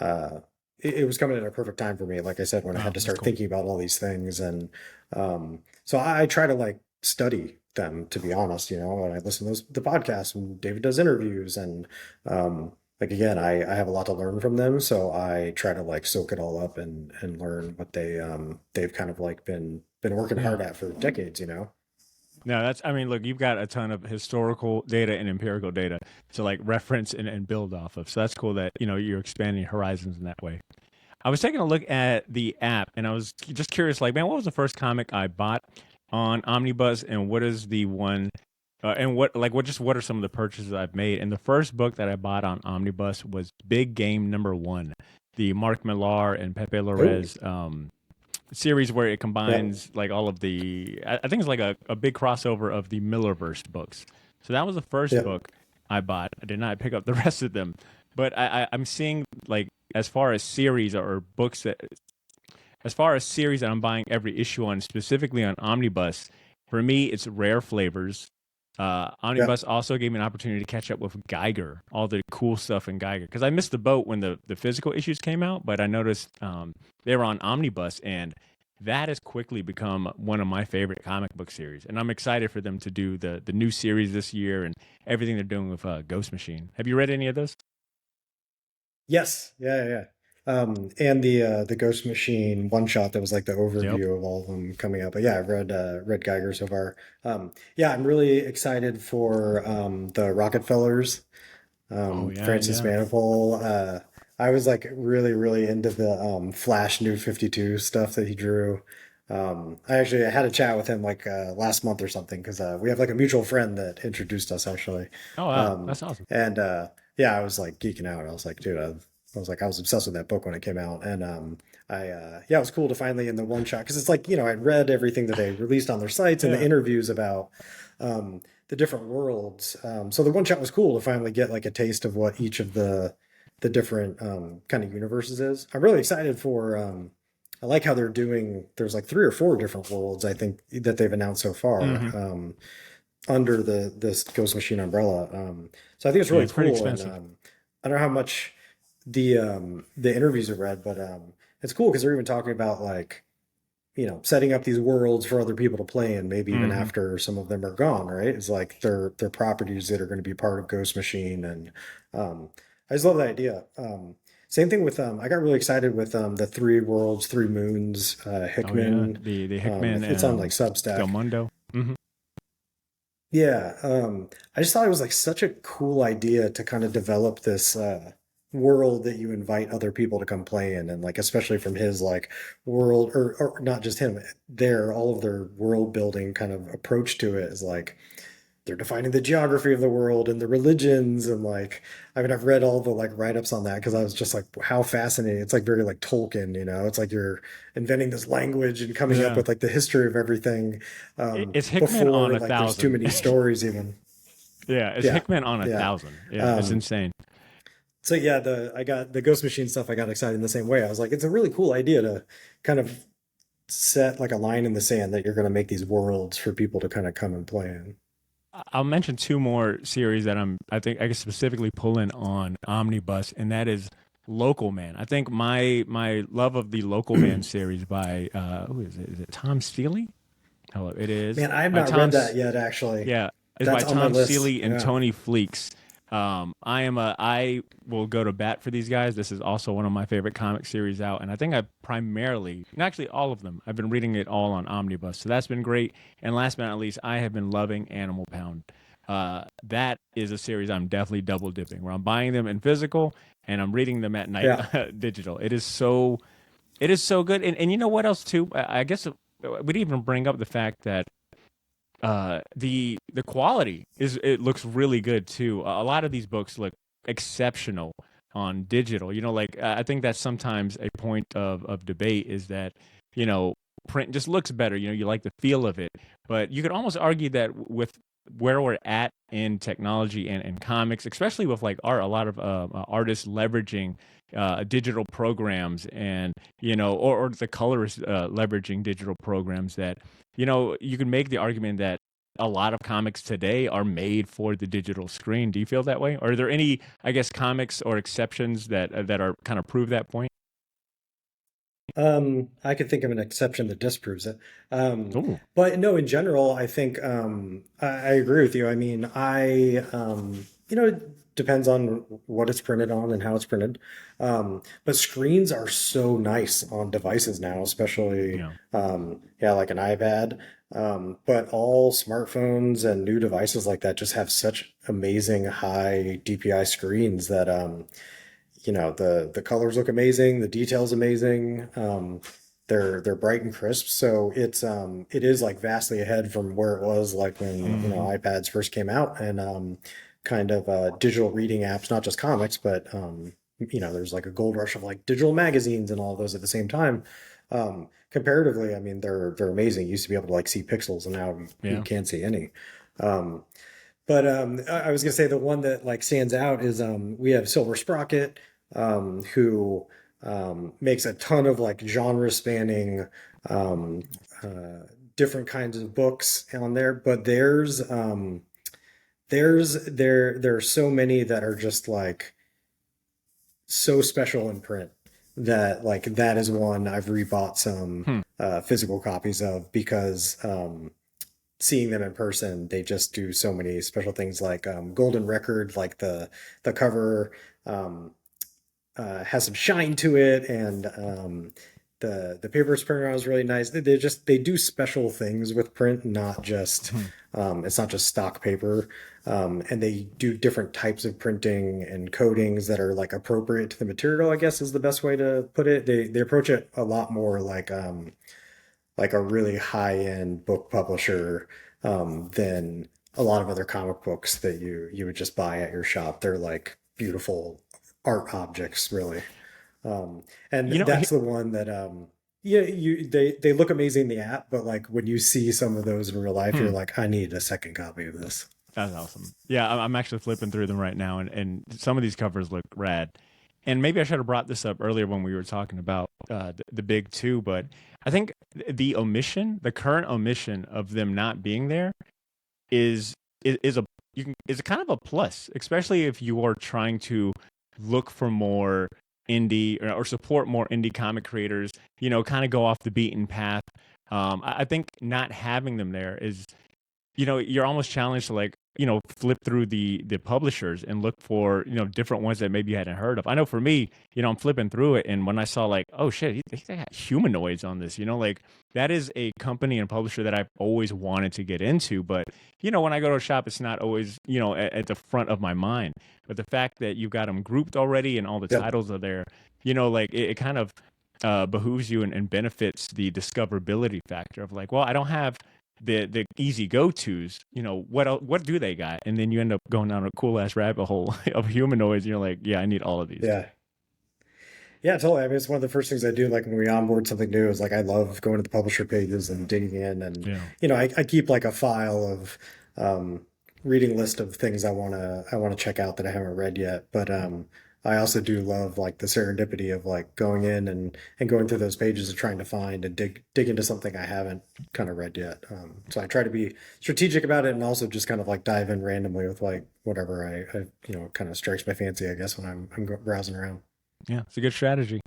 Uh, it was coming at a perfect time for me. Like I said, when I had Wow, to that's start cool. thinking about all these things, and so I try to like study them, to be honest. And I listen to the podcasts when David does interviews, and like again, I have a lot to learn from them, so I try to like soak it all up and learn what they've kind of like been working Yeah. hard at for decades. No, that's, I mean, look, you've got a ton of historical data and empirical data to like reference and build off of. So that's cool that, you're expanding horizons in that way. I was taking a look at the app and I was just curious, like, man, what was the first comic I bought on Omnibus and what is the one, and what are some of the purchases I've made? And the first book that I bought on Omnibus was Big Game Number One, the Mark Millar and Pepe Oh, Larraz series where it yep, combines like all of I think it's like a big crossover of the Millerverse books. So that was the first yep. book I bought. I did not pick up the rest of them, but I'm seeing like as far as series or books that as far as series that I'm buying every issue on, specifically on Omnibus, for me, it's Rare Flavors. Yep. Omnibus also gave me an opportunity to catch up with Geiger, all the cool stuff in Geiger, because I missed the boat when the physical issues came out, but I noticed they were on Omnibus, and that has quickly become one of my favorite comic book series. And I'm excited for them to do the new series this year and everything they're doing with Ghost Machine. Have you read any of those? Yes. Yeah, yeah, yeah. And the Ghost Machine one shot that was like the Yep. overview of all of them coming up. But yeah, I've read Geiger so far. Yeah, I'm really excited for the Rockefellers, Oh yeah, Francis yeah. Manipul. I was like really, really into the Flash New 52 stuff that he drew. I had a chat with him like last month or something, because we have like a mutual friend that introduced us actually. Oh wow, Um, that's awesome. and yeah, I was like geeking out. I was like, dude, I was obsessed with that book when it came out. And yeah, it was cool to finally in the one shot, because it's like, I'd read everything that they released on their sites and the Yeah. interviews about the different worlds. So the one shot was cool to finally get like a taste of what each of the different kind of universes is. I'm really excited for. I like how they're doing. There's like three or four different worlds I think that they've announced so far Hmm. under the this Ghost Machine umbrella. So I think it's Yeah, really it's pretty cool, and expensive. I don't know how much the interviews have read, but it's cool because they're even talking about like setting up these worlds for other people to play in, maybe even Hmm. after some of them are gone, right? It's like they're properties that are going to be part of Ghost Machine, and I just love that idea. Same thing with I got really excited with the Three Worlds, Three Moons, Oh yeah, Hickman. the Hickman It's on like Del Substack. Mundo. Hmm. Yeah, I just thought it was like such a cool idea to kind of develop this world that you invite other people to come play in, and like especially from his like world, or not just him, all of their world building kind of approach to it is like they're defining the geography of the world and the religions, and like I mean I've read all the like write-ups on that because I was just like how fascinating. It's like very like Tolkien. It's like you're inventing this language and coming up Yeah, with like the history of everything it's Hickman on before a like there's too thousand. many stories even. Yeah, it's Yeah, Hickman on a yeah. thousand. Yeah, it's um insane. so yeah, the I got the Ghost Machine stuff. I got excited in the same way. I was like, it's a really cool idea to kind of set like a line in the sand that you're going to make these worlds for people to kind of come and play in. I'll mention two more series that I think I can specifically pull in on Omnibus, and that is Local Man. I think my love of the Local Man series by who is it? Is it Tom Steele? Hello, it is Man, I have by not read that yet, actually. Yeah, it's by That's on my Tom list. Seeley and Yeah. Tony Fleeks. I will go to bat for these guys. This is also one of my favorite comic series out, and I think I primarily, and actually all of them, I've been reading it all on Omnibus, so that's been great. And last but not least, I have been loving Animal Pound. That is a series I'm definitely double dipping, where I'm buying them in physical and I'm reading them at night Yeah. digital. It is so good. And you know what else too? I guess we'd even bring up the fact that the quality is it looks really good too. A lot of these books look exceptional on digital. Like I think that's sometimes a point of debate is that you know print just looks better. You like the feel of it, but you could almost argue that with where we're at in technology and comics, especially with like art, a lot of artists leveraging digital programs and or the colorists leveraging digital programs that you can make the argument that a lot of comics today are made for the digital screen. Do you feel that way? Or are there any, I guess, comics or exceptions that are kind of prove that point? I could think of an exception that disproves it. Um, Oh, but no, in general, I think I agree with you. I mean, it depends on what it's printed on and how it's printed. But screens are so nice on devices now, especially yeah. yeah, like an iPad. But all smartphones and new devices like that just have such amazing high DPI screens that the colors look amazing, the details amazing. They're bright and crisp, so it is like vastly ahead from where it was like when Hmm. iPads first came out and kind of digital reading apps, not just comics, but there's like a gold rush of like digital magazines and all of those at the same time. Comparatively, I mean they're amazing. You used to be able to like see pixels, and now you Yeah. can't see any. Um, but I was gonna say the one that like stands out is we have Silver Sprocket, who makes a ton of like genre spanning um, uh, different kinds of books on there. But there are so many that are just like so special in print that like that is one I've rebought some Hmm. physical copies of because seeing them in person, they just do so many special things like Golden Record, like the cover um, has some shine to it, and the paper it's printed on is really nice. They do special things with print, not just Hmm. it's not just stock paper, and they do different types of printing and coatings that are like appropriate to the material. I guess is the best way to put it. They approach it a lot more like a really high end book publisher than a lot of other comic books that you would just buy at your shop. They're like beautiful art objects, really. And You know, that's the one that yeah, they look amazing in the app, but like when you see some of those in real life, you're hmm. like, I need a second copy of this. That's awesome. Yeah, I'm actually flipping through them right now, and some of these covers look rad. And maybe I should have brought this up earlier when we were talking about the big two, but I think the current omission of them not being there is is a is a kind of a plus, especially if you are trying to look for more indie or support more indie comic creators. Kind of go off the beaten path. I think not having them there is you're almost challenged to like flip through the publishers and look for different ones that maybe you hadn't heard of. I know for me, I'm flipping through it, and when I saw like, oh shit, they got humanoids on this, like that is a company and publisher that I've always wanted to get into, but when I go to a shop, it's not always at the front of my mind. But the fact that you've got them grouped already and all the Yep. titles are there, like it kind of behooves you and benefits the discoverability factor of like, well, I don't have the easy go tos. What do they got? And then you end up going down a cool ass rabbit hole of humanoids. And you're like, yeah, I need all of these. Yeah. Yeah, totally. I mean, it's one of the first things I do, like when we onboard something new, is like I love going to the publisher pages and digging in, and Yeah. I keep like a file of um, reading list of things I wanna check out that I haven't read yet. But I also do love like the serendipity of like going in and going through those pages and trying to find and dig into something I haven't kind of read yet. So I try to be strategic about it and also just kind of like dive in randomly with like whatever I kind of strikes my fancy, I guess, when I'm browsing around. Yeah, it's a good strategy.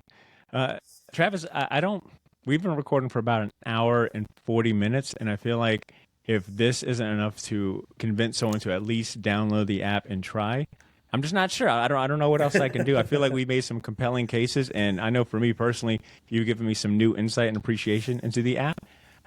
Uh, Travis, I don't. We've been recording for about an hour and 40 minutes, and I feel like if this isn't enough to convince someone to at least download the app and try, I'm just not sure. I don't know what else I can do. I feel like we made some compelling cases, and I know for me personally, you've given me some new insight and appreciation into the app.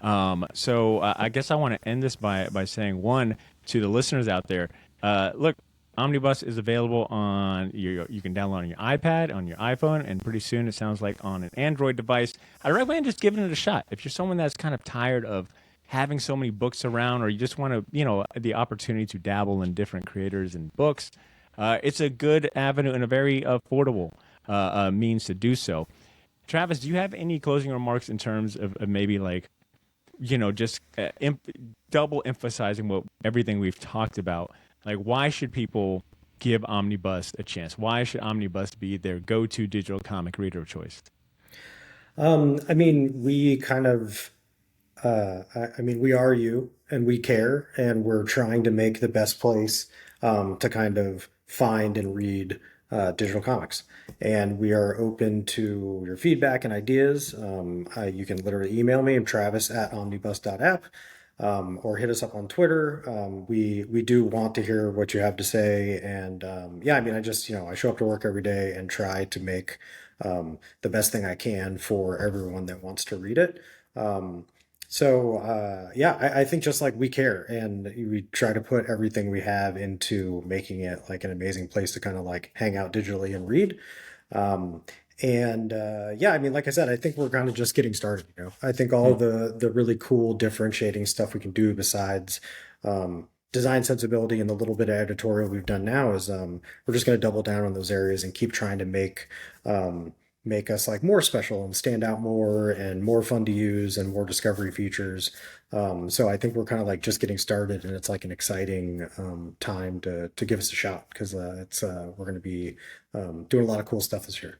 So I guess I want to end this by saying one to the listeners out there. Look, Omnibus is available on your. You can download on your iPad, on your iPhone, and pretty soon it sounds like on an Android device. I recommend just giving it a shot. If you're someone that's kind of tired of having so many books around, or you just want to, the opportunity to dabble in different creators and books, it's a good avenue and a very affordable means to do so. Travis, do you have any closing remarks in terms of maybe like just double emphasizing what everything we've talked about. Like, why should people give Omnibus a chance? Why should Omnibus be their go-to digital comic reader of choice? I mean, we kind of, I mean, we are you and we care, and we're trying to make the best place to kind of find and read digital comics. And we are open to your feedback and ideas. You can literally email me. I'm Travis at omnibus.app, or hit us up on Twitter. We do want to hear what you have to say. And yeah, I mean, I just, I show up to work every day and try to make the best thing I can for everyone that wants to read it. Yeah, I think just like we care and we try to put everything we have into making it like an amazing place to kind of like hang out digitally and read. Um, yeah, I mean, like I said, I think we're kind of just getting started. I think all Mm. the really cool differentiating stuff we can do besides design sensibility and the little bit of editorial we've done now is we're just going to double down on those areas and keep trying to um, make us like more special and stand out more and more fun to use and more discovery features. So I think we're kind of like just getting started, and it's like an exciting time to give us a shot because it's we're going to be doing a lot of cool stuff this year.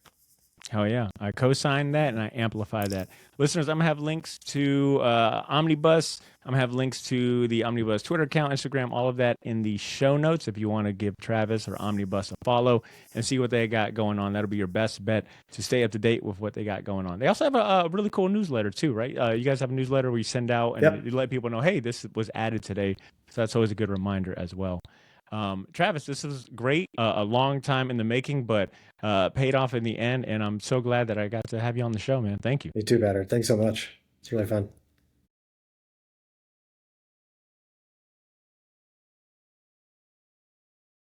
Hell yeah. I co sign that and I amplify that. Listeners, I'm going to have links to Omnibus. I'm going to have links to the Omnibus Twitter account, Instagram, all of that in the show notes. If you want to give Travis or Omnibus a follow and see what they got going on, that'll be your best bet to stay up to date with what they got going on. They also have a really cool newsletter, too, right? You guys have a newsletter where you send out and Yep. you let people know, hey, this was added today. So that's always a good reminder as well. Travis, this was great. A long time in the making, but paid off in the end. And I'm so glad that I got to have you on the show, man. Thank you. Me too, Batter. Thanks so much. It's really fun.